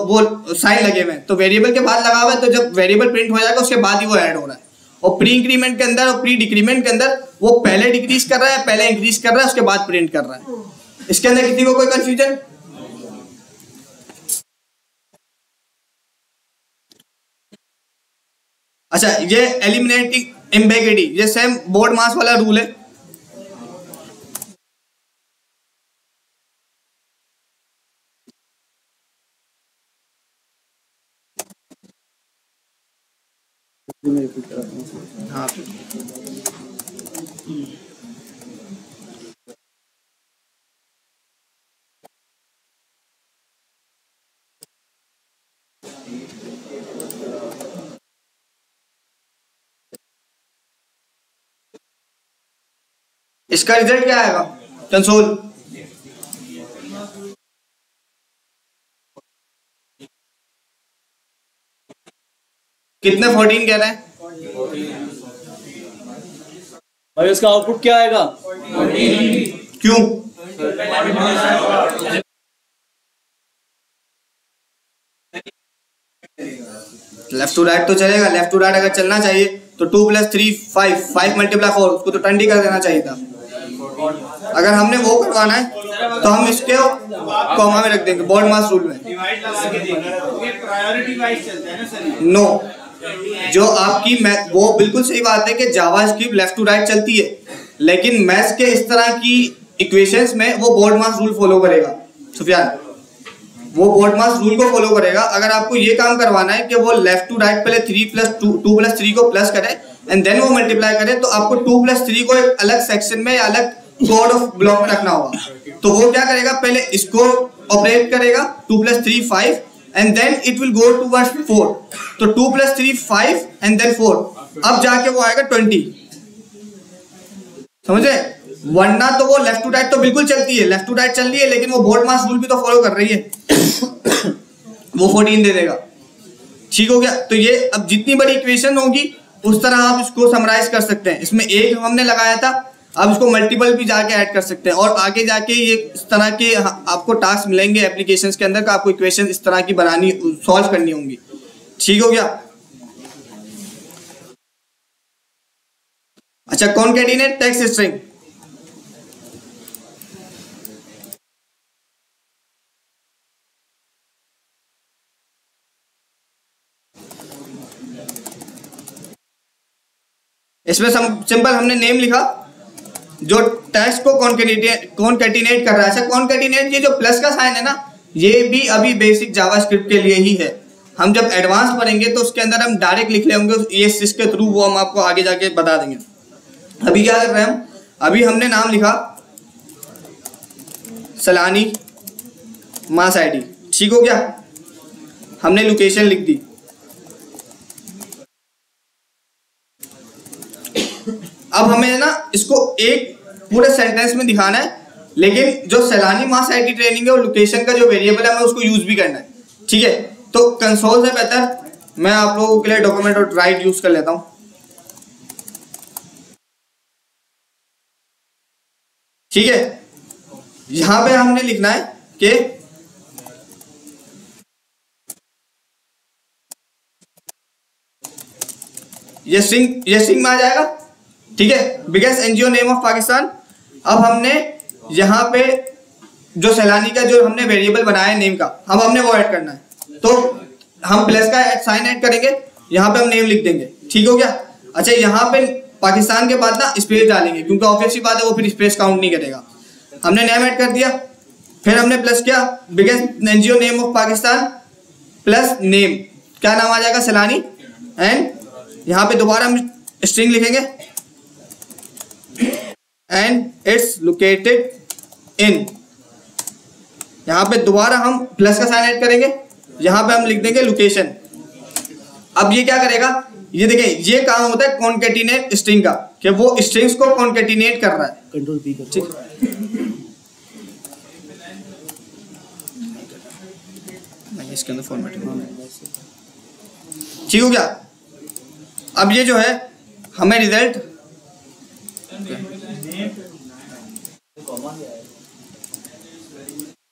वो साइन लगे हुए हैं, तो वेरिएबल के बाद लगा हुआ है तो जब वेरिएबल प्रिंट हो जाएगा उसके बाद ही वो ऐड हो रहा है। और प्री इंक्रीमेंट के अंदर और प्री डिक्रीमेंट के अंदर वो पहले डिक्रीज कर रहा है, पहले इंक्रीज कर रहा है, उसके बाद प्रिंट कर रहा है। इसके अंदर किसी को कोई कंफ्यूजन? अच्छा ये एलिमिनेटिंग एम्बेगेडी, ये सेम बोर्ड मास वाला रूल है। हाँ इसका रिजल्ट क्या आएगा कंसोल? कितने 14 कह रहे हैं भाई, इसका आउटपुट क्या आएगा? क्यों? लेफ्ट टू राइट तो चलेगा, लेफ्ट टू राइट अगर चलना चाहिए तो 2 + 3 5 × 4 उसको तो 20 कर देना चाहिए था। अगर हमने वो करवाना है तो हम इसके कॉमा में रख देंगे बोर्ड मास रूल में। नो, जो आपकी मैथ, वो बिल्कुल सही बात है कि जावास्क्रिप्ट लेफ्ट टू राइट चलती है, लेकिन मैथ्स के इस तरह की इक्वेशंस में वो बोर्ड मास रूल फॉलो करेगा। सुफियान, वो बोर्ड मास रूल को फॉलो करेगा। अगर आपको ये काम करवाना है कि वो लेफ्ट टू राइट पहले 2 + 3 को प्लस करे एंड देन वो मल्टीप्लाई करे, तो आपको 2 + 3 को एक अलग सेक्शन में या अलग कोड ऑफ ब्लॉक में रखना होगा। तो वो क्या करेगा, पहले इसको ऑपरेट करेगा 2 + 3 5 and then it will go towards 4। तो 2 + 3 5 एंड देन 4, अब जाके वो आएगा 20। समझे? वरना तो वो लेफ्ट टू राइट तो बिल्कुल चलती है, लेफ्ट टू राइट चल रही है, लेकिन वो बोर्ड मास रूल भी तो फॉलो कर रही है। वो 14 दे देगा। ठीक हो गया? तो ये अब जितनी बड़ी इक्वेशन होगी उस तरह आप इसको समराइज कर सकते हैं। इसमें एक हमने लगाया था, अब इसको मल्टीपल भी जाके ऐड कर सकते हैं, और आगे जाके ये इस तरह के आपको टास्क मिलेंगे एप्लीकेशंस के अंदर का, आपको इक्वेशन इस तरह की बनानी, सॉल्व करनी होंगी। ठीक हो गया? अच्छा, कॉनकैटिनेट टेक्स्ट स्ट्रिंग, इसमें सिंपल हमने नेम लिखा जो टेक्स्ट को कॉनकैटिनेट कर रहा है। अच्छा, कॉनकैटिनेट, ये जो प्लस का साइन है ना, ये भी अभी बेसिक जावास्क्रिप्ट के लिए ही है। हम जब एडवांस पढ़ेंगे तो उसके अंदर हम डायरेक्ट लिख ले होंगे ये इसके थ्रू, वो हम आपको आगे जाके बता देंगे। अभी क्या कर रहे हैं हम, अभी हमने नाम लिखा सैलानी मास आईडी, ठीक हो गया, हमने लोकेशन लिख दी। अब हमें ना इसको एक पूरे सेंटेंस में दिखाना है, लेकिन जो सैलानी मास आईडी ट्रेनिंग है और लोकेशन का जो वेरिएबल है हमें उसको यूज भी करना है, ठीक है। तो कंसोल से बेहतर मैं आप लोगों के लिए डॉक्यूमेंट और राइट यूज कर लेता हूं, ठीक है। यहां पे हमने लिखना है कि ये स्ट्रिंग में आ जाएगा, ठीक है, biggest NGO name of Pakistan. अब हमने यहाँ पे जो सैलानी का जो हमने वेरिएबल बनाया है नेम का, हम हमने वो ऐड करना है, तो हम प्लस का साइन ऐड करेंगे, यहाँ पे हम नेम लिख देंगे, ठीक हो गया। अच्छा, यहाँ पे पाकिस्तान के बाद ना स्पेस डालेंगे, क्योंकि ऑब्वियस सी बात है वो फिर स्पेस काउंट नहीं करेगा। हमने नेम ऐड कर दिया, फिर हमने प्लस किया biggest NGO name of Pakistan plus name, क्या नाम आ जाएगा, सैलानी, एंड यहाँ पे दोबारा हम स्ट्रिंग लिखेंगे एंड इट्स लोकेटेड इन, यहाँ पे दोबारा हम प्लस का साइन ऐड करेंगे, यहाँ पे हम लिख देंगे लोकेशन। अब ये क्या करेगा, ये देखिए ये काम होता है कॉन्केटिनेट स्ट्रिंग का, कि वो स्ट्रिंग्स को कॉन्केटिनेट कर रहा है। कंट्रोल पी कर, ठीक, इसके अंदर फॉर्मेट ठीक हो गया। अब ये जो है हमें रिजल्ट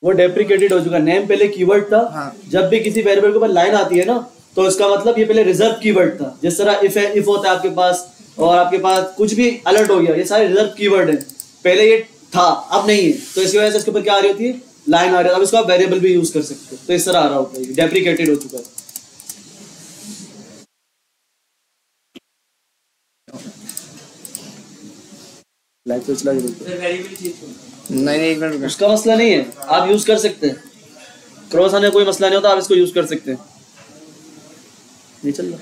वो डेप्रिकेटेड हो चुका। नेम पहले कीवर्ड था, हाँ। जब भी किसी वेरिएबल के ऊपर लाइन आती है ना, तो इसका मतलब ये पहले रिजर्व कीवर्ड था। जिस तरह इफ होता है आपके पास, और आपके पास कुछ भी अलर्ट हो गया, ये सारे रिजर्व कीवर्ड है। पहले ये था, अब नहीं है, तो इसकी वजह से इसके ऊपर क्या आ रही होती है, लाइन आ रही है। अब इसको आप वेरिएबल भी यूज कर सकते हो, तो इस तरह आ रहा होता है, डेप्रिकेटेड हो चुका है। लाइक तो चला नहीं एक मिनट, उसका मसला नहीं है, आप यूज कर सकते हैं। क्रॉस आने कोई मसला नहीं होता, आप इसको यूज कर सकते हैं। नहीं चल रहा,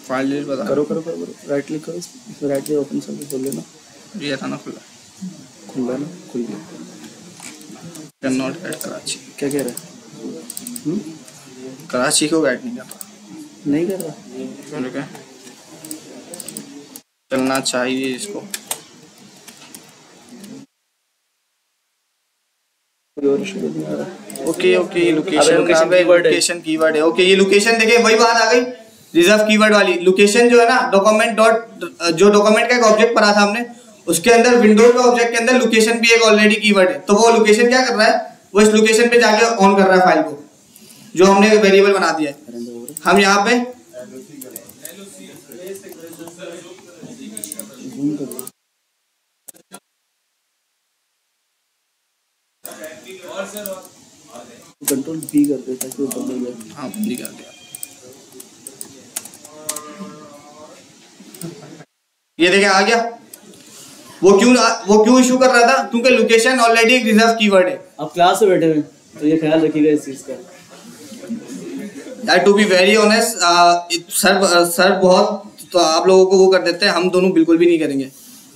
फाइल बता करो करो करो करो, राइट क्लिक करो, इसमें राइट क्लिक ओपन सब खोल लेना, ये था ना खुला ना, खुल गया। कैन नॉट ऐड कराची, क्या कह रहा है, कराची को ऐड नहीं करता, नहीं कर रहा, ठीक है, चलना चाहिए इसको। ओके ओके, लोकेशन कीवर्ड है। ओके, ये लोकेशन देखिए वही बात आ गई रिजर्व कीवर्ड वाली। लोकेशन जो है ना, डॉक्यूमेंट जो डॉक्यूमेंट का एक ऑब्जेक्ट पढ़ा था हमने, उसके अंदर विंडोज के ऑब्जेक्ट के अंदर लोकेशन भी एक ऑलरेडी कीवर्ड है। तो वो लोकेशन क्या कर रहा है, वो इस लोकेशन पे जाके ऑन कर रहा है फाइल को, जो हमने वेरिएबल बना दिया है। हम यहाँ पे कंट्रोल बी कर दे ताकि वो बंद हो जाए। हाँ, बंदी कर दिया। ये देखिए आ गया। वो क्यों इशू कर रहा था, क्योंकि लोकेशन ऑलरेडी एक रिजर्व कीवर्ड है। आप क्लास में बैठे हुए, तो ये ख्याल रखिएगा इस चीज का। To be very honest, sir बहुत तो आप लोगों को वो कर देते हैं, हम दोनों बिल्कुल भी नहीं करेंगे,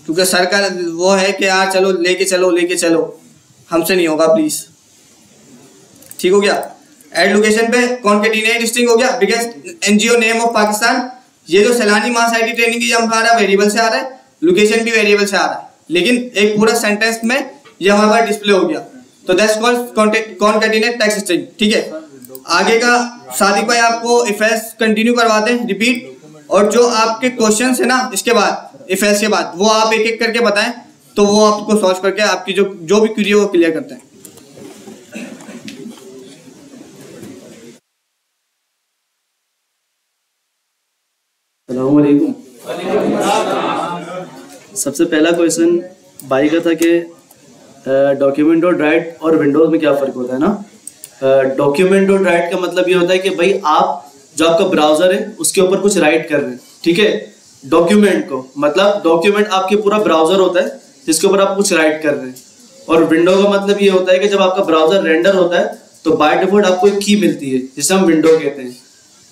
क्योंकि सर का वो है कि यार चलो लेके चलो, हमसे नहीं होगा प्लीज, ठीक हो गया। एड लोकेशन पे कॉन्केटिनेट स्ट्रिंग हो गया, biggest NGO name of Pakistan. ये जो सैलानी मास आईडी ट्रेनिंग की हमारा वेरिएबल से आ रहा है, लोकेशन भी वेरिएबल से आ रहा है, लेकिन एक पूरा सेंटेंस में ये हमारा डिस्प्ले हो गया। तो that's called concatenate text string, ठीक है। आगे का सादिक भाई आपको इफ एल्स कंटिन्यू करवाते हैं रिपीट, और जो आपके क्वेश्चन है ना इसके बाद इफ एल्स के बाद, वो आप एक एक करके बताएं, तो वो आपको सॉल्व करके आपकी जो भी क्वेरी है वो क्लियर करते हैं। अस्सलामुअलैकुम। सबसे पहला क्वेश्चन भाई का था कि डॉक्यूमेंट डॉट राइट और विंडोज में क्या फ़र्क होता है ना। डॉक्यूमेंट डॉट राइट का मतलब ये होता है कि भाई आप जो आपका ब्राउज़र है उसके ऊपर कुछ राइट कर रहे हैं, ठीक है। डॉक्यूमेंट को मतलब डॉक्यूमेंट आपके पूरा ब्राउज़र होता है जिसके ऊपर आप कुछ राइट कर रहे हैं, और विंडो का मतलब ये होता है कि जब आपका ब्राउज़र रेंडर होता है तो बाय डिफॉल्ट आपको एक की मिलती है जिसे हम विंडो कहते हैं।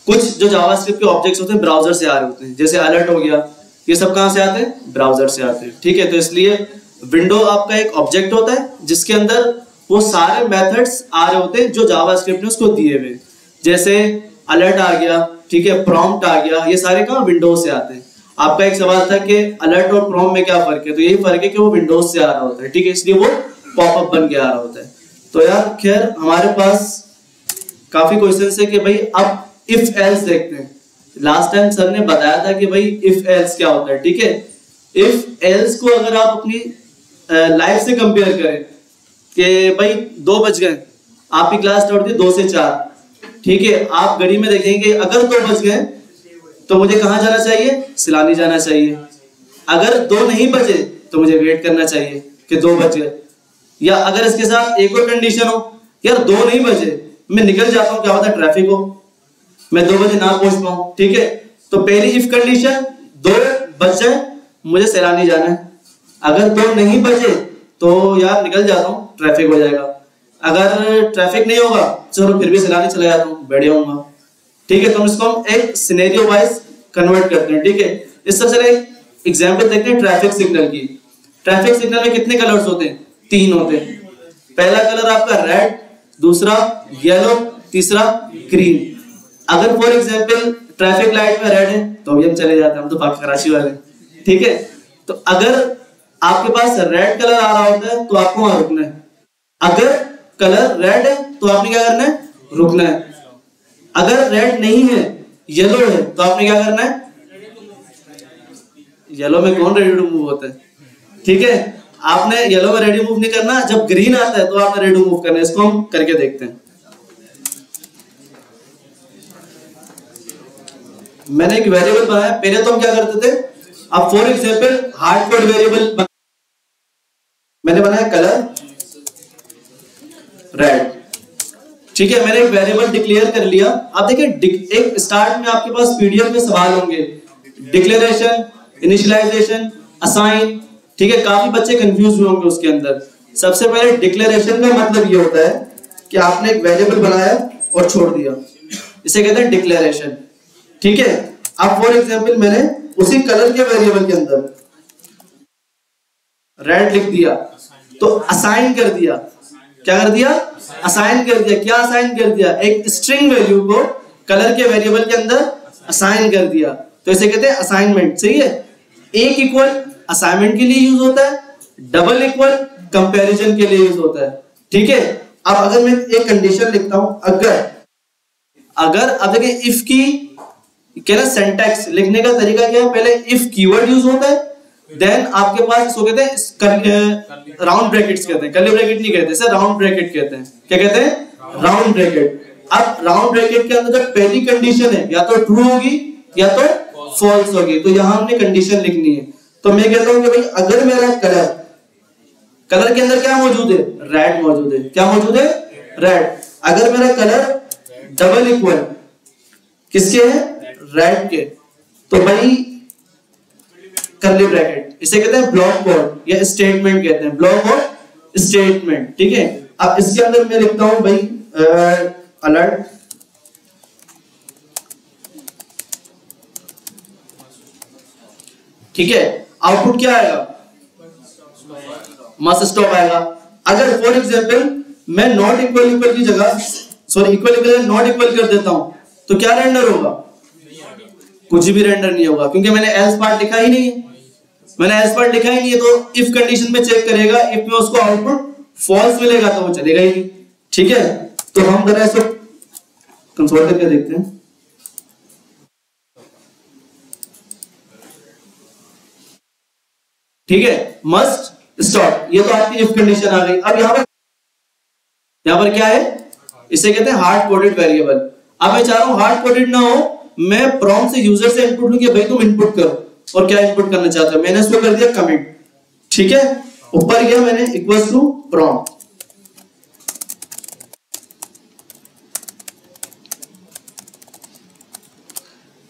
कुछ जो जावास्क्रिप्ट के ऑब्जेक्ट्स होते हैं ब्राउजर से आ रहे होते हैं, जैसे अलर्ट हो गया, ये सब कहाँ से आते हैं? ब्राउजर से आते हैं। ठीक है, तो इसलिए विंडो आपका एक ऑब्जेक्ट होता है जिसके अंदर वो सारे मेथड्स आ रहे होते हैं जो जावास्क्रिप्ट ने उसको दिए हुए, जैसे अलर्ट आ गया, ठीक है, प्रॉम्प्ट आ गया, ये सारे कहाँ? विंडोज से आते हैं। आपका एक सवाल था कि अलर्ट और प्रॉम्प्ट में क्या फर्क है, तो यही फर्क है कि वो विंडोज से आ रहा होता है। ठीक है, इसलिए वो पॉपअप बन के आ रहा होता है। तो यार खैर हमारे पास काफी क्वेश्चन है कि भाई अब इफ एल्स देखते हैं। लास्ट टाइम सर ने बताया था कि भाई इफ एल्स क्या होता है। ठीक है, इफ एल्स को अगर आप अपनी लाइफ से कंपेयर करें कि भाई 2 बज गए, आपकी क्लास स्टार्ट होती है 2 से 4, ठीक है, आप घड़ी में देखेंगे अगर 2 बज गए तो मुझे कहाँ जाना चाहिए? सिलानी जाना चाहिए। अगर 2 नहीं बजे तो मुझे वेट करना चाहिए कि 2 बज गए। या अगर इसके साथ एक और कंडीशन हो, यार 2 नहीं बजे मैं निकल जाता हूँ, क्या होता है? ट्रैफिक हो, मैं 2 बजे ना पहुंच पाऊं। ठीक है, तो पहली इफ कंडीशन 2 बज जाए मुझे सैलानी जाना है, अगर 2 नहीं बजे तो यार निकल जाता हूँ, ट्रैफिक हो जाएगा। अगर ट्रैफिक नहीं होगा चलो फिर भी सैलानी चला जाता हूँ, बैठ जाऊंगा। ठीक है, तो इसको हम एक सिनेरियो वाइज कन्वर्ट करते हैं। ठीक है, इस तरह से एक एग्जांपल देखते हैं ट्रैफिक सिग्नल की। ट्रैफिक सिग्नल में कितने कलर्स होते हैं? 3 होते हैं। पहला कलर आपका रेड, दूसरा येलो, तीसरा ग्रीन। अगर फॉर एग्जांपल ट्रैफिक लाइट में रेड है तो अभी हम चले जाते हैं, हम तो पाक कराची वाले। ठीक है, तो अगर आपके पास रेड कलर आ रहा होता है तो आपको वहां रुकना है। अगर कलर रेड है तो आपने क्या करना है? रुकना है। अगर रेड नहीं है, येलो है, तो आपने क्या करना है? येलो में कौन रेडी टू मूव होता है? ठीक है, आपने येलो में रेडी मूव नहीं करना, जब ग्रीन आता है तो आपने रेडी मूव करना है। इसको हम करके देखते हैं। मैंने एक वेरिएबल बनाया, पहले तो हम क्या करते थे, अब for example hard code variable मैंने बनाया कलर रेड। ठीक है, मैंने एक वेरिएबल डिक्लेयर कर लिया। अब देखिए एक स्टार्ट में आपके पास पीडीएफ में सवाल होंगे, डिक्लेरेशन, इनिशियलाइजेशन, असाइन। ठीक है, काफी बच्चे कंफ्यूज हुए होंगे उसके अंदर। सबसे पहले डिक्लेरेशन का मतलब ये होता है कि आपने एक वेरिएबल बनाया और छोड़ दिया, इसे कहते हैं डिक्लेरेशन। ठीक है, अब फॉर एग्जांपल मैंने उसी कलर के वेरिएबल के अंदर रेड लिख दिया तो असाइन कर दिया। क्या कर दिया? असाइन कर दिया। क्या असाइन कर दिया? एक स्ट्रिंग वैल्यू को कलर के वेरिएबल के अंदर असाइन कर दिया, तो इसे कहते हैं असाइनमेंट। सही है, एक इक्वल असाइनमेंट के लिए यूज होता है, डबल इक्वल कंपैरिजन के लिए यूज होता है। ठीक है, अब अगर मैं एक कंडीशन लिखता हूं, अगर अब देखिए इफ की क्या ना सिंटैक्स लिखने का तरीका क्या है? पहले इफ कीवर्ड यूज होता है, देन आपके पास इसको कहते हैं राउंड ब्रैकेट्स कहते हैं, कर्ली ब्रैकेट नहीं कहते, इसे राउंड ब्रैकेट कहते हैं। क्या कहते हैं? Round bracket. अब राउंड ब्रैकेट के अंदर जब पहली कंडीशन है या तो ट्रू होगी या तो फॉल्स होगी, तो यहां हमने कंडीशन लिखनी है। तो मैं कहता हूं कि भाई अगर मेरा कलर के अंदर क्या मौजूद है? रेड मौजूद है। क्या मौजूद है? रेड। अगर मेरा कलर डबल इक्वल किसके है? रेड के, तो भाई कर्ली ब्रैकेट, इसे कहते हैं ब्लॉक कोड या स्टेटमेंट कहते हैं, ब्लॉक और स्टेटमेंट। ठीक है, अब इसके अंदर मैं लिखता हूं भाई अलर्ट ठीक है, आउटपुट क्या आएगा? मस्ट स्टॉप आएगा। अगर फॉर एग्जांपल मैं नॉट इक्वल इक्वल की जगह इक्वल इक्वल नॉट इक्वल कर देता हूं तो क्या रेंडर होगा? कुछ भी रेंडर नहीं होगा, क्योंकि मैंने एल्स पार्ट लिखा ही नहीं है। मैंने एल्स पार्ट लिखा ही नहीं है, तो इफ कंडीशन में चेक करेगा, इफ में उसको आउटपुट फॉल्स मिलेगा तो वो चलेगा ही नहीं। ठीक है, तो हम जरा इसको कंसोल करके देखते हैं। ठीक है, मस्ट स्टॉप, ये तो आपकी इफ कंडीशन आ गई। अब यहां पर क्या है? इसे कहते हैं हार्ड कोडेड वेरिएबल। अब मैं चाह रहा हूं हार्ड कोडेड ना हो, मैं प्रॉम्प्ट से यूजर से इनपुट लूं कि भाई तुम इनपुट करो, और क्या इनपुट करना चाहते हो। मैंने इसको कर दिया कमिट। ठीक है, ऊपर गया मैंने इक्वल्स टू प्रॉम्प्ट।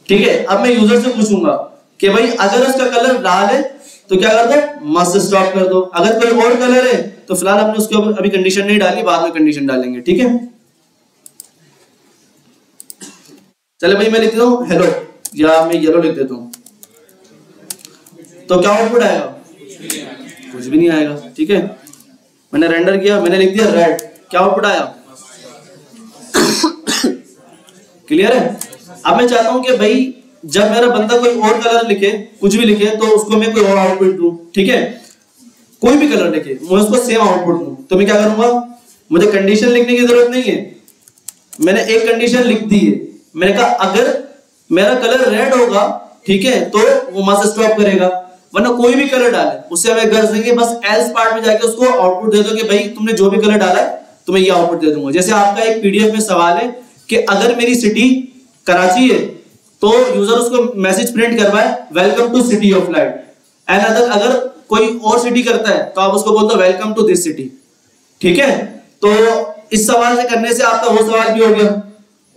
ठीक है, अब मैं यूजर से पूछूंगा कि भाई अगर उसका कलर लाल है तो क्या कर दो? मस्ट स्टॉप कर दो। अगर कोई और कलर है तो फिलहाल हमने उसके अभी कंडीशन नहीं डाली, बाद में कंडीशन डालेंगे। ठीक है, चले भाई मैं लिख देता हूँ हेलो या मैं येलो लिख देता हूँ, तो क्या आउटपुट आएगा? कुछ भी नहीं आएगा। ठीक है, मैंने रेंडर किया, मैंने लिख दिया रेड, क्या आउटपुट आया? क्लियर है? अब मैं चाहता हूं कि भाई जब मेरा बंदा कोई और कलर लिखे, कुछ भी लिखे, तो उसको मैं कोई और आउटपुट दूं। ठीक है, कोई भी कलर लिखे मैं उसको सेम आउटपुट दूं, तो मैं क्या करूंगा? मुझे कंडीशन लिखने की जरूरत नहीं है, मैंने एक कंडीशन लिख दी है। मैंने कहा अगर मेरा कलर रेड होगा, ठीक है, तो वो वहां से स्टॉप करेगा, वरना कोई भी कलर डाले उससे हमें गर्ज देंगे, बस एल्स पार्ट में जाके उसको आउटपुट दे दो कि भाई तुमने जो भी कलर डाला है तो मैं ये आउटपुट दे दूंगा। जैसे आपका एक पीडीएफ में सवाल है कि अगर मेरी सिटी कराची है तो यूजर उसको मैसेज प्रिंट करवाए welcome to city of light, and अगर कोई और सिटी करता है तो आप उसको बोलते हो वेलकम टू दिस सिटी। ठीक है, तो इस सवाल से करने से आपका वो सवाल भी हो गया,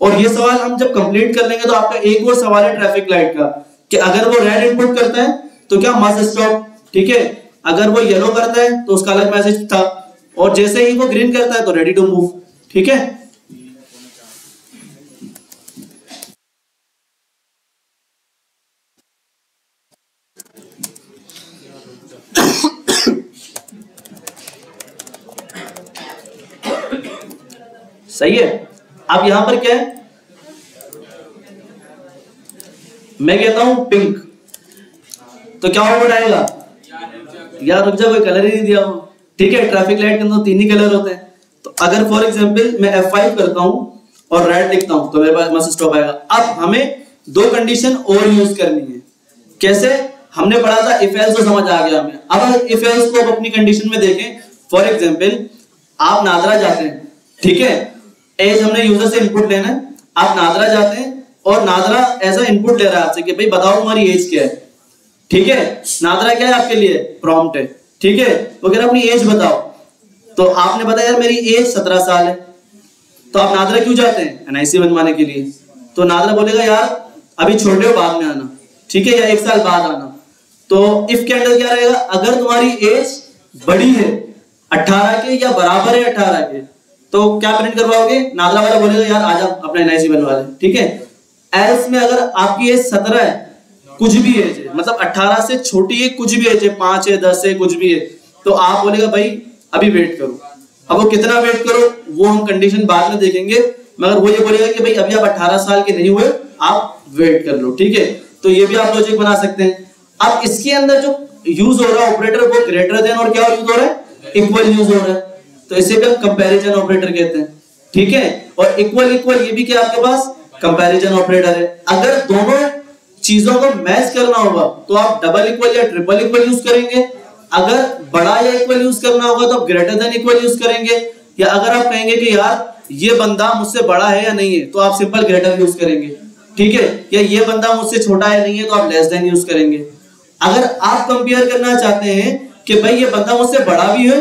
और ये सवाल हम जब कंप्लीट कर लेंगे तो आपका एक और सवाल है ट्रैफिक लाइट का कि अगर वो रेड इनपुट करता है तो क्या मस्ट स्टॉप। ठीक है, अगर वो येलो करता है तो उसका अलग मैसेज था, और जैसे ही वो ग्रीन करता है तो रेडी टू मूव। ठीक है, सही है। अब यहां पर क्या है, मैं कहता हूं पिंक, तो क्या आउटपुट आएगा? यार रुक जा, कोई कलर ही नहीं दिया हो। ठीक है, ट्रैफिक लाइट के अंदर 3 ही कलर होते हैं, तो अगर फॉर एग्जांपल मैं F5 करता हूं और रेड लिखता हूं तो मेरे पास मस्ट स्टॉप आएगा। अब हमें 2 कंडीशन और यूज करनी है। कैसे? हमने पढ़ा था इफ एल्स, तो समझ आ गया हमें। अब इफ एल्स को अब अपनी कंडीशन में देखें। फॉर एग्जांपल आप नादरा जाते हैं, ठीक है, एज हमने यूजर से इनपुट लेना है, आप नादरा जाते हैं और नादरा ऐसा इनपुट ले रहा है आपसे कि भाई बताओ तुम्हारी एज क्या है। ठीक है, नादरा क्या है आपके लिए? प्रॉम्प्ट है। ठीक है, वो कह रहा अपनी एज बताओ, तो आपने बताया यार मेरी एज 17 साल है, तो आप नादरा क्यों जाते हैं? एनआईसी बनवाने के लिए। तो नादरा बोलेगा यार अभी छोटे हो, बाद में आना, ठीक है, या 1 साल बाद आना। तो इफ के अंदर क्या रहेगा? अगर तुम्हारी एज बड़ी है 18 के या बराबर है 18 के, तो क्या प्रिंट करवाओगे? नादरा वाला बोलेगा यार आजा अपना एनआईसी बनवा ले। ठीक है, एल्स में अगर आपकी एज 17 है, कुछ भी एज है, मतलब 18 से छोटी है, कुछ भी एज है, 5 है, 10 है, कुछ भी है, तो आप बोलेगा भाई अभी वेट करो। अब वो कितना वेट करो वो हम कंडीशन बाद में देखेंगे, मगर वो ये बोलेगा कि भाई अभी आप 18 साल के नहीं हुए, आप वेट कर लो। ठीक है, तो ये भी आप लॉजिक बना सकते हैं। अब इसके अंदर जो यूज हो रहा है ऑपरेटर, वो ग्रेटर देन और क्या यूज हो रहा है? इक्वल यूज हो रहा है, तो इसे भी हम कंपैरिजन ऑपरेटर कहते हैं। ठीक है, और इक्वल इक्वल ये भी क्या आपके पास? कंपैरिजन ऑपरेटर है। अगर दोनों चीजों को मैच करना होगा तो आप डबल इक्वल या ट्रिपल इक्वल यूज करेंगे, अगर बड़ा या इक्वल यूज करना होगा तो आप ग्रेटर देन इक्वल यूज करेंगे, या अगर आप कहेंगे कि यार ये बंदा मुझसे बड़ा है या नहीं है तो आप सिंपल ग्रेटर यूज करेंगे। ठीक है, या ये बंदा मुझसे छोटा है नहीं है तो आप लेस देन यूज करेंगे। अगर आप कंपेयर करना चाहते हैं कि भाई ये बंदा मुझसे बड़ा भी है,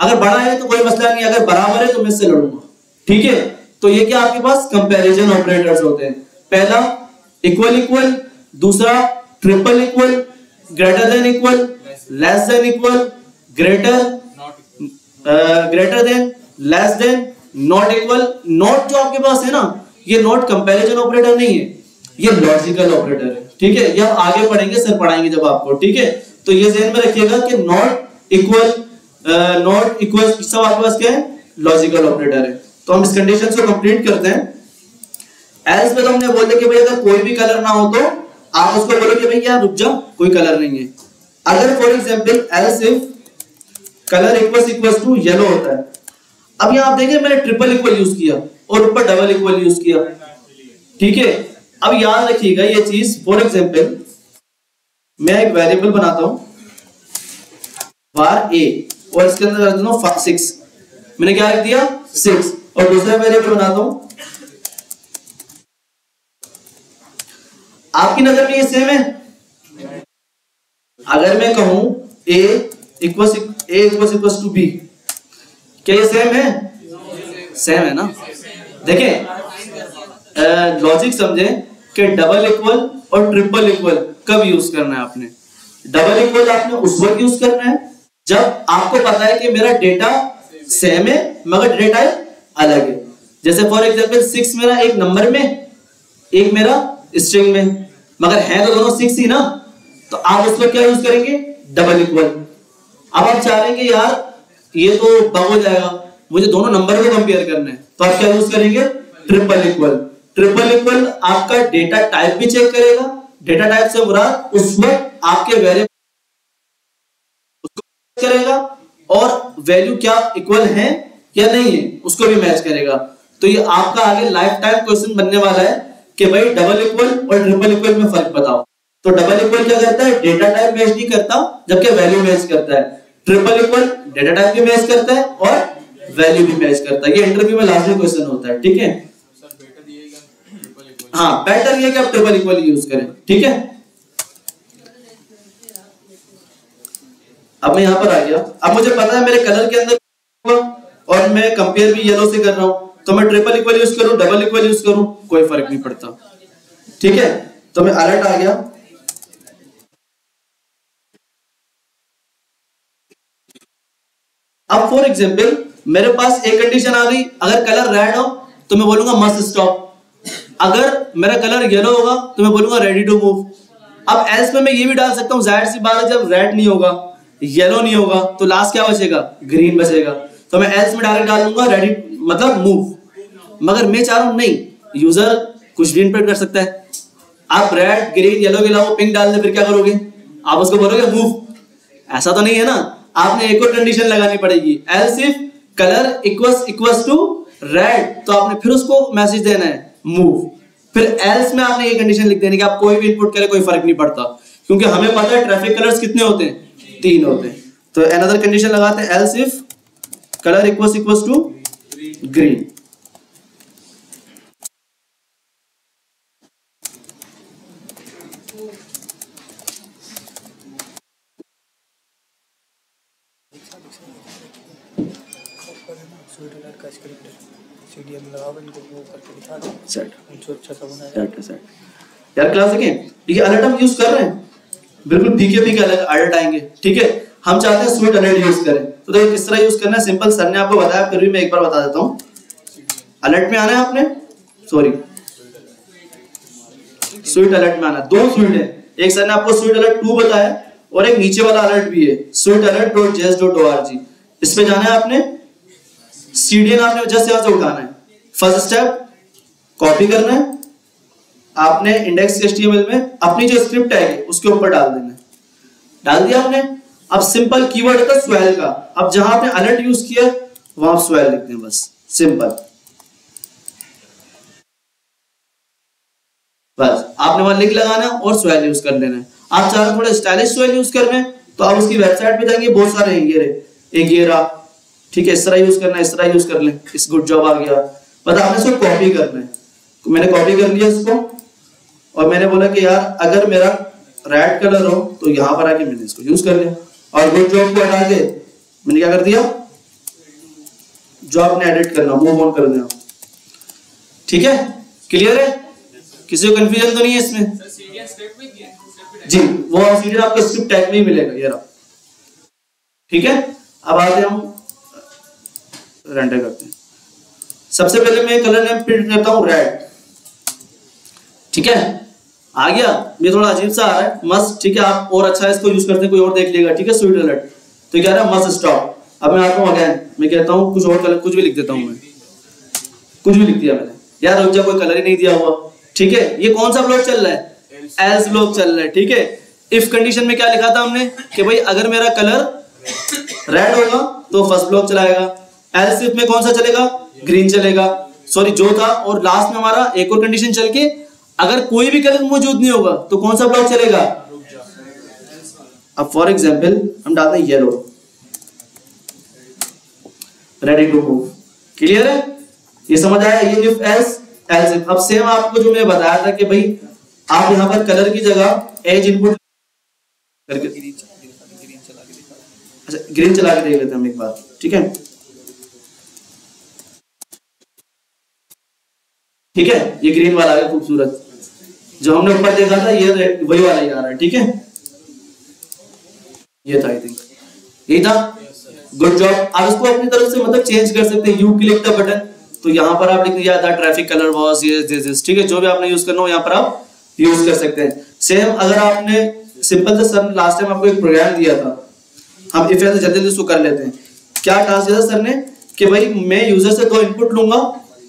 अगर बड़ा है तो कोई मसला नहीं, अगर बराबर है तो मैं इससे लड़ूंगा। ठीक है, तो ये क्या आपके पास कंपैरिजन ऑपरेटर्स होते हैं। पहला इक्वल इक्वल, दूसरा triple equal, greater than equal, less than equal, greater than, less than, not equal. Not जो आपके पास है ना, ये नॉट कंपैरिजन ऑपरेटर नहीं है, ये लॉजिकल ऑपरेटर है। ठीक है, ये आप आगे पढ़ेंगे, सर पढ़ाएंगे जब आपको। ठीक है, तो ये ध्यान में रखिएगा कि नॉट इक्वल, नॉट इक्वल सब आपके पास क्या है? लॉजिकल ऑपरेटर है। तो हम इस कंडीशन को कंप्लीट करते हैं। एल्स में तो हमने बोल दिया कि भाई अगर कोई भी कलर ना हो तो आप उसको बोलो कि भाई यार रुक जा, कोई कलर नहीं है। अगर for example else if colour equals to yellow होता है, अब यहां आप देखिए मैंने ट्रिपल इक्वल यूज किया और ऊपर डबल इक्वल यूज किया। ठीक है, अब याद रखिएगा ये चीज। फॉर एग्जांपल मैं एक वेरिएबल बनाता हूं var a और इसके अंदर रख देता हूं 6, मैंने क्या रख दिया 6, और दूसरा वेरिएबल बनाता हूं। आपकी नजर में ये सेम है? अगर मैं कहूं a इक्वल्स टू b, क्या ये सेम है? सेम है ना। देखें लॉजिक समझें कि डबल इक्वल और ट्रिपल इक्वल कब यूज करना है आपने? डबल इक्वल आपने उस वक्त यूज करना है जब आपको पता है कि मेरा डेटा सेम है मगर डेटा अलग है। जैसे फॉर एग्जांपल 6 मेरा एक नंबर में एक मेरा स्ट्रिंग में, मगर है तो दोनों 6 ही ना, तो आप उसमें क्या यूज करेंगे, डबल इक्वल। अब आप चाह रहे हैं कि यार ये तो बग हो जाएगा, मुझे दोनों नंबर को कंपेयर करना है, तो आप क्या यूज करेंगे, ट्रिपल इक्वल। ट्रिपल इक्वल आपका डेटा टाइप भी चेक करेगा, डेटा टाइप से मुराद उस वक्त आपके वेरिएबल उसको करेगा और वैल्यू क्या इक्वल है या नहीं है उसको भी मैच करेगा। तो ये आपका आगे लाइफ टाइम क्वेश्चन बनने वाला है कि भाई डबल इक्वल और ट्रिपल इक्वल में फर्क बताओ। तो डबल इक्वल क्या करता है, डेटा टाइप मैच नहीं करता जबकि वैल्यू मैच करता है। ट्रिपल इक्वल डेटा टाइप भी मैच करता है और वैल्यू भी मैच करता है। ये इंटरव्यू में लाजमी क्वेश्चन होता है, ठीक है। हाँ, बेटर ये कि आप ट्रिपल इक्वल यूज करें, ठीक है। अब मैं यहां पर आ गया, अब मुझे पता है मेरे कलर के अंदर और मैं कंपेयर भी येलो से कर रहा हूं, तो मैं ट्रिपल इक्वल यूज करूं डबल इक्वल यूज करूं कोई फर्क नहीं पड़ता, ठीक है। तो मैं अलर्ट आ गया, अब फॉर एग्जांपल मेरे पास एक कंडीशन आ गई, अगर कलर रेड हो तो मैं बोलूंगा मस्ट स्टॉप, अगर मेरा कलर येलो होगा तो मैं बोलूंगा रेडी टू मूव। अब एल्स में मैं ये भी डाल सकता हूं, जाहिर सी बात है जब रेड नहीं होगा येलो नहीं होगा तो लास्ट क्या बचेगा, ग्रीन बचेगा, तो मैं एल्स में डायरेक्ट डाल दूंगा रेडी मतलब मूव। मगर मैं चाह रहा हूं नहीं, यूजर कुछ भी इंटरप्रेट कर सकता है, आप रेड ग्रीन येलो के अलावा पिंक डाल दे, फिर क्या करोगे, आप उसको बोलोगे मूव, ऐसा तो नहीं है ना। आपने एक और कंडीशन लगानी पड़ेगी, else if colour equals to red, तो आपने फिर उसको मैसेज देना है मूव। फिर एल्स में आपने ये कंडीशन लिख देनी कि आप कोई भी इनपुट करें कोई फर्क नहीं पड़ता, क्योंकि हमें पता है ट्रैफिक कलर्स कितने होते हैं, 3 होते हैं। तो अनदर कंडीशन लगाते हैं, else if colour equals to green. यार क्लास देखें, ये अलर्ट हम यूज कर रहे हैं, बिल्कुल फीके फीके अलर्ट आएंगे, ठीक है। हम चाहते हैं स्वीट अलर्ट यूज करें, तो देखिए किस तरह यूज करना है, सिंपल सर ने आपको बताया, फिर भी मैं एक बार बता देता हूं। अलर्ट में आना है आपने, सॉरी स्वीट अलर्ट में आना, 2 स्वीट है, एक सर ने आपको स्वीट अलर्ट 2 बताया और एक नीचे वाला अलर्ट भी है, sweetalert.js.org। इस पे जाना है आपने, सीडीएन आपने जस्ट यहां से उठाना है, फर्स्ट स्टेप कॉपी करना है, आपने इंडेक्स एचटीएमएल में अपनी जो स्क्रिप्ट है उसके ऊपर डाल देना है, डाल दिया आपने। अब सिंपल कीवर्ड होता है स्वेल का, अब जहां आपने अलर्ट यूज किया वहां आप स्वेल लिख दें, बस सिंपल, बस आपने वहां लिख लगाना और स्वेल यूज कर लेना है। आप चाहे थोड़ा स्टाइलिश स्वेल यूज कर रहे हैं तो आप उसकी वेबसाइट पे जाएंगे, बहुत सारे हैं, एक ये रहा, ठीक है, इस तरह यूज करना है, इस तरह यूज कर लें, इस गुड जॉब आ गया, बस आपने इसको कॉपी करना है। तो मैंने कॉपी कर लिया इसको और मैंने बोला कि यार अगर मेरा रेड कलर हो तो यहां पर आके मैंने इसको यूज कर लिया और गुड जॉब को हटा के मैंने क्या कर दिया, जो आपने एडिट करना मूव ऑन कर दिया, ठीक है, क्लियर है, किसी को कंफ्यूजन तो नहीं है इसमें जी, वो सीडीएन आपको स्क्रिप्ट टैग में ही मिलेगा, ये रहा, ठीक है। अब आते हैं हम रेंडर करते हैं। सबसे पहले मैं कलर नेम प्रिंट करता हूं रेड, ठीक है, आ गया, ये थोड़ा अजीब सा आ रहा है मस्त, ठीक है, आप और अच्छा इसको यूज करते हैं, कोई और देख लेगा, ठीक है, स्वीट अलर्ट। तो क्या रहा है मस्ट स्टॉप। अब मैं आता हूं अगेन, मैं कहता हूं कुछ और कलर, कुछ भी लिख देता हूं, मैं कुछ भी लिख दिया मैंने, यार रुक जा, कोई कलर ही नहीं दिया हुआ, ठीक है। ये कौन सा ब्लॉक चल रहा है, एल्स ब्लॉक चल रहा है, ठीक है। इफ कंडीशन में क्या लिखा था हमने कि भाई अगर मेरा कलर रेड होगा तो फर्स्ट ब्लॉक चलाएगा, एल्स इफ में कौन सा चलेगा, ग्रीन चलेगा, सॉरी जो था, और लास्ट में हमारा एक और कंडीशन चल के अगर कोई भी कलर मौजूद नहीं होगा तो कौन सा ब्लॉक चलेगा। अब फॉर एग्जांपल हम डालते हैं yellow, ready to move, clear है, ये समझ आया, ये इफ एल्स एल्स इफ। अब सेम आपको जो मैंने बताया था कि भाई आप यहां पर कलर की जगह एज इनपुट करके, अच्छा ग्रीन चला के देख लेते हैं हम एक बार, ठीक है, ठीक है, ये ग्रीन वाला है खूबसूरत, जो हमने ऊपर देखा था ये वही वाला ही आ रहा है, ठीक है, ये था, आई थिंक यही था, गुड जॉब। आप इसको अपनी तरफ से मतलब चेंज कर सकते हैं, यू क्लिक द बटन, तो यहाँ पर आप लिख दिया था ट्रैफिक कलर वॉज ये दिस, ठीक है, जो भी आपने यूज करना हो यहाँ पर आप यूज कर सकते हैं। सेम अगर आपने सिंपल से सर लास्ट टाइम आपको एक प्रोग्राम दिया था, हम इफ जल्दी जल्दी उसको कर लेते हैं। क्या टास्क दिया था सर ने कि भाई मैं यूजर से 2 इनपुट लूंगा,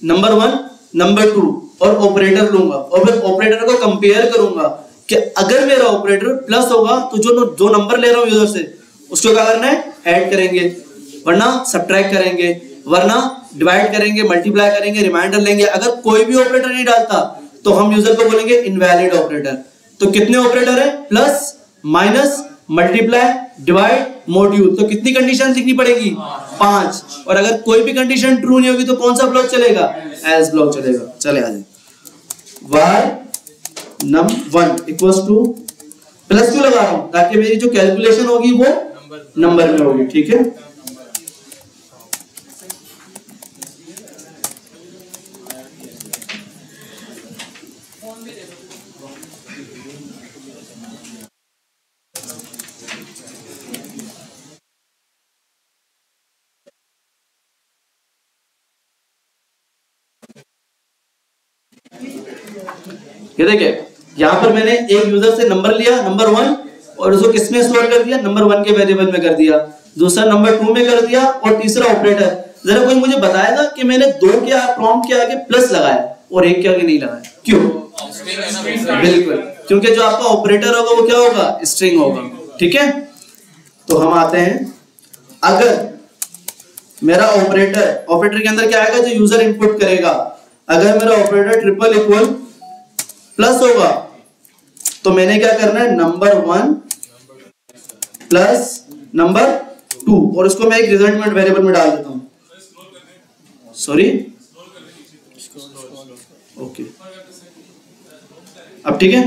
नंबर 1 नंबर 2 और ऑपरेटर लूंगा, और फिर ऑपरेटर को कंपेयर करूंगा कि अगर मेरा ऑपरेटर प्लस होगा तो जो नंबर ले रहा हूं यूजर से उसको क्या करना है, ऐड करेंगे, वरना सब्ट्रैक्ट करेंगे, वरना डिवाइड करेंगे, मल्टीप्लाई करेंगे, रिमाइंडर लेंगे। अगर कोई भी ऑपरेटर नहीं डालता तो हम यूजर को बोलेंगे इनवैलिड ऑपरेटर। तो कितने ऑपरेटर है, plus minus multiply divide module, तो कितनी कंडीशन लिखनी पड़ेगी, 5। और अगर कोई भी कंडीशन ट्रू नहीं होगी तो कौन सा ब्लॉक चलेगा, एल्स ब्लॉक चलेगा। चले आ जाए, var num1 equals two plus क्यों लगा रहा हूं, ताकि मेरी जो कैलकुलेशन होगी वो नंबर में होगी, ठीक है। ये देखिए यहां पर मैंने एक यूजर से नंबर लिया नंबर 1 और उसको किसमें स्टोर कर दिया, नंबर 1 के वेरिएबल में कर दिया, दूसरा नंबर 2 में कर दिया, और तीसरा ऑपरेटर। जरा कोई मुझे बताएगा कि मैंने 2 के प्रॉम्प्ट के आगे प्लस लगाया और 1 के आगे नहीं लगाया, क्यों? बिल्कुल, क्योंकि जो आपका ऑपरेटर होगा वो क्या होगा, स्ट्रिंग होगा, ठीक है। तो हम आते हैं, अगर मेरा ऑपरेटर के अंदर क्या आएगा, जो यूजर इनपुट करेगा, अगर मेरा ऑपरेटर ट्रिपल इक्वल प्लस होगा तो मैंने क्या करना है, नंबर 1 प्लस नंबर 2, और उसको मैं एक रिजल्टमेंट वेरिएबल में डाल देता हूं, सॉरी, ओके, अब ठीक है।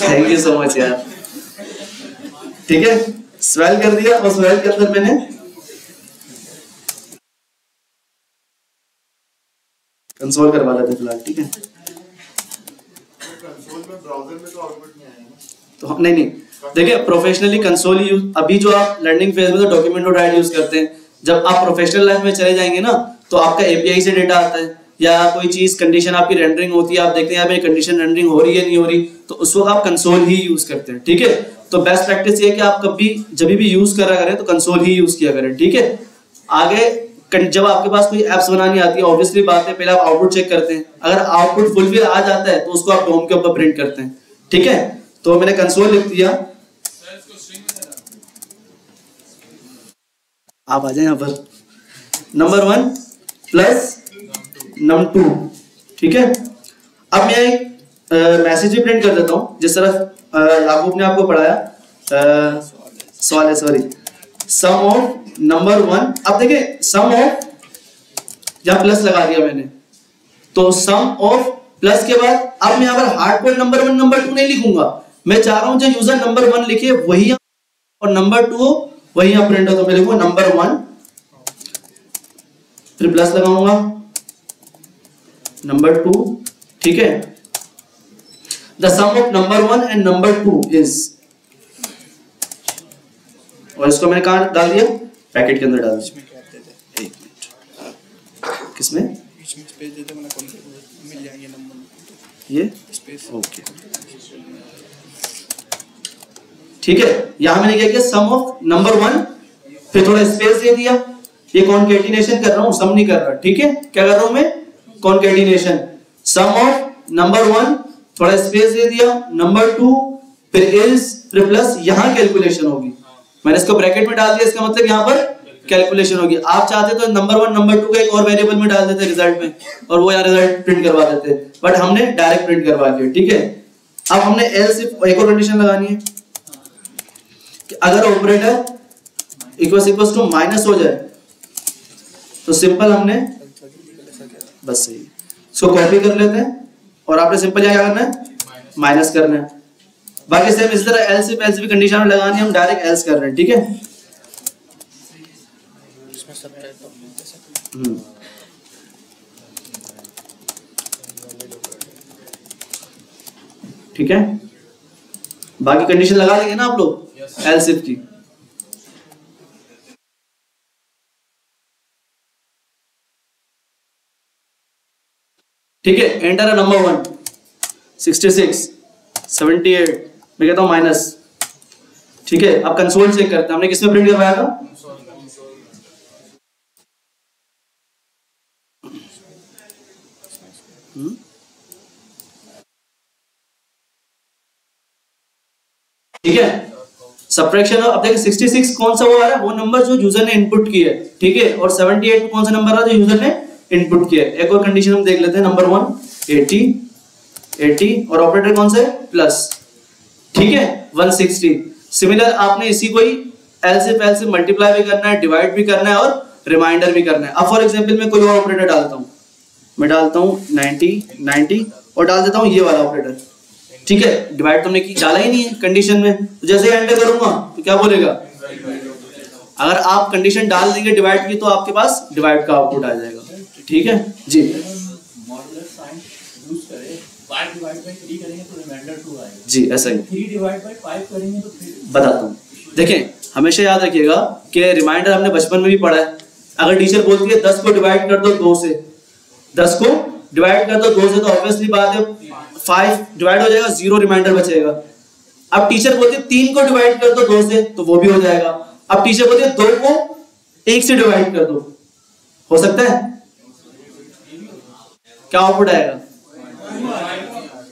थैंक यू सो मच यार, ठीक है, स्वेल कर दिया, और स्वेल के अंदर मैंने कंसोल करवा देते फिलहाल, ठीक है। कंसोल में ब्राउज़र में तो आउटपुट नहीं आएगा, तो नहीं देखिए, प्रोफेशनली कंसोल यूज, अभी जो आप लर्निंग फेज में तो डॉक्यूमेंट और राइट यूज करते हैं, जब आप प्रोफेशनल लाइफ में चले जाएंगे ना तो आपका एपीआई से डेटा आता है, या कोई चीज कंडीशन आपकी रेंडरिंग होती है, आप देखते हैं मेरी कंडीशन रेंडरिंग हो रही है नहीं हो रही, तो उस वक्त आप कंसोल ही यूज करते हैं, ठीक है। तो बेस्ट प्रैक्टिस ये है कि आप कभी जब भी यूज करा करें तो कंसोल ही यूज किया करें, ठीक है। आगे जब आपके पास कोई एप्स बनानी आती है, ऑब्वियसली बात है, पहले आप आउटपुट चेक करते हैं, अगर आउटपुट फुलफिल आ जाता है तो उसको आप डोम के ऊपर प्रिंट करते हैं, ठीक है। तो मैंने कंसोल लिख दिया, आप आ जाए यहाँ पर, नंबर 1 प्लस num2, ठीक है। अब मैं एक मैसेज भी प्रिंट कर देता हूँ, जिस तरह याकूब ने आपको पढ़ाया, सवाल है, सॉरी, सम ऑफ नंबर 1। अब देखिए सम ऑफ, जहां प्लस लगा दिया मैंने, तो सम ऑफ प्लस के बाद अब मैं यहाँ पर हार्ड कोड नंबर 1 नंबर 2 नहीं लिखूंगा, मैं चाह रहा हूं जो यूजर नंबर 1 लिखे वही और नंबर 2 वही यहाँ प्रिंट हो, तो मैं लिखूंगा नंबर 1 फिर प्लस लगाऊंगा नंबर 2, ठीक है। The sum of number 1 and number 2 is, और इसको मैंने कहां डाल दिया, पैकेट के अंदर डाल दिया, एक मिनट, किसमें स्पेस देते मैंने कौन मिल जाएंगे नंबर, ये स्पेस, ओके, ठीक है। यहां मैंने क्या किया, सम ऑफ नंबर 1, फिर थोड़ा स्पेस दे दिया, ये कॉन्केटिनेशन कर रहा हूं, सम नहीं कर रहा, ठीक है। क्या कर रहा हूं मैं, कॉन्केटिनेशन, सम ऑफ नंबर 1, थोड़ा स्पेस दे दिया, नंबर 2, फिर इज, फिर प्लस, यहां कैलकुलेशन होगी, मैंने इसको ब्रैकेट में डाल दिया, इसका मतलब यहां पर कैलकुलेशन होगी। आप चाहते तो नंबर 1 नंबर 2 का एक और वेरिएबल में डाल देते रिजल्ट में, और वो यहाँ रिजल्ट प्रिंट करवा देते, बट हमने डायरेक्ट प्रिंट करवा दिया, ठीक है। अब हमने एल्स एक और कंडीशन लगानी है कि अगर ऑपरेटर इक्वल्स टू माइनस हो जाए तो सिंपल हमने बस सही इसको कॉपी कर लेते हैं, और आपने सिंपल क्या करना है, माइनस करना है। बाकी सेम इस तरह एल्स इफ एल्स भी कंडीशन लगानी है, हम डायरेक्ट एल्स कर रहे हैं, ठीक है। ठीक है, बाकी कंडीशन लगा लेंगे ना आप लोग एल्स इफ की, ठीक है, एंटर नंबर 1 66 78, मैं कहता हूँ माइनस। ठीक है, अब कंसोल चेक करते हैं, हमने किसमें प्रिंट करवाया था? ठीक है, सब्ट्रैक्शन। अब देखिए 66 कौन सा वो आ रहा है, वो नंबर जो यूजर ने इनपुट किया है। ठीक है, और 78 कौन सा नंबर आ रहा है जो यूजर ने इनपुट किया है। एक और कंडीशन हम देख लेते हैं, नंबर 1 80 और ऑपरेटर कौन सा है? प्लस। ठीक है, 160। सिमिलर आपने इसी को ही एल से मल्टीप्लाई भी करना है, डिवाइड भी करना है और रिमाइंडर भी करना है। अब फॉर एग्जांपल मैं कोई और ऑपरेटर डालता हूं, मैं डालता हूं 90 और डाल देता हूं ये वाला ऑपरेटर। ठीक है, डिवाइड तुमने डाला ही नहीं है कंडीशन में, तो जैसे एंटर करूंगा तो क्या बोलेगा? अगर आप कंडीशन डाल देंगे डिवाइड की तो आपके पास डिवाइड का आउटपुट आ जाएगा। ठीक है जी, मॉड्यूलर साइन यूज करें, 5 डिवाइड बाय 3 करेंगे तो रिमाइंडर 2 आएगा जी, ऐसा ही 3 डिवाइड बाय 5 करेंगे तो फिर बताता हूँ। देखें, हमेशा याद रखिएगा कि रिमाइंडर हमने बचपन में भी पढ़ा है। अगर टीचर बोलती है 10 को डिवाइड कर दो 2 से, 10 को डिवाइड कर दो 2 से, तो ऑब्वियसली बात है 5 डिवाइड हो जाएगा, 0 रिमाइंडर बचेगा। अब टीचर बोलती है 3 को डिवाइड कर दो 2 से, तो वो भी हो जाएगा। अब टीचर बोलती है 2 को 1 से डिवाइड कर दो, हो सकता है? क्या आउटपुट आएगा?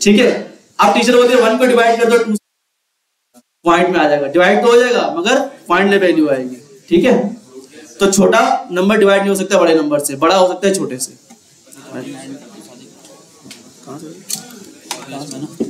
ठीक है, अब टीचर बोलती है 1 को डिवाइड कर दो 2 पॉइंट में आ जाएगा, डिवाइड तो हो जाएगा मगर पॉइंट में वैल्यू आएगी। ठीक है, तो छोटा नंबर डिवाइड नहीं हो सकता बड़े नंबर से, बड़ा हो सकता है छोटे से। कहां से?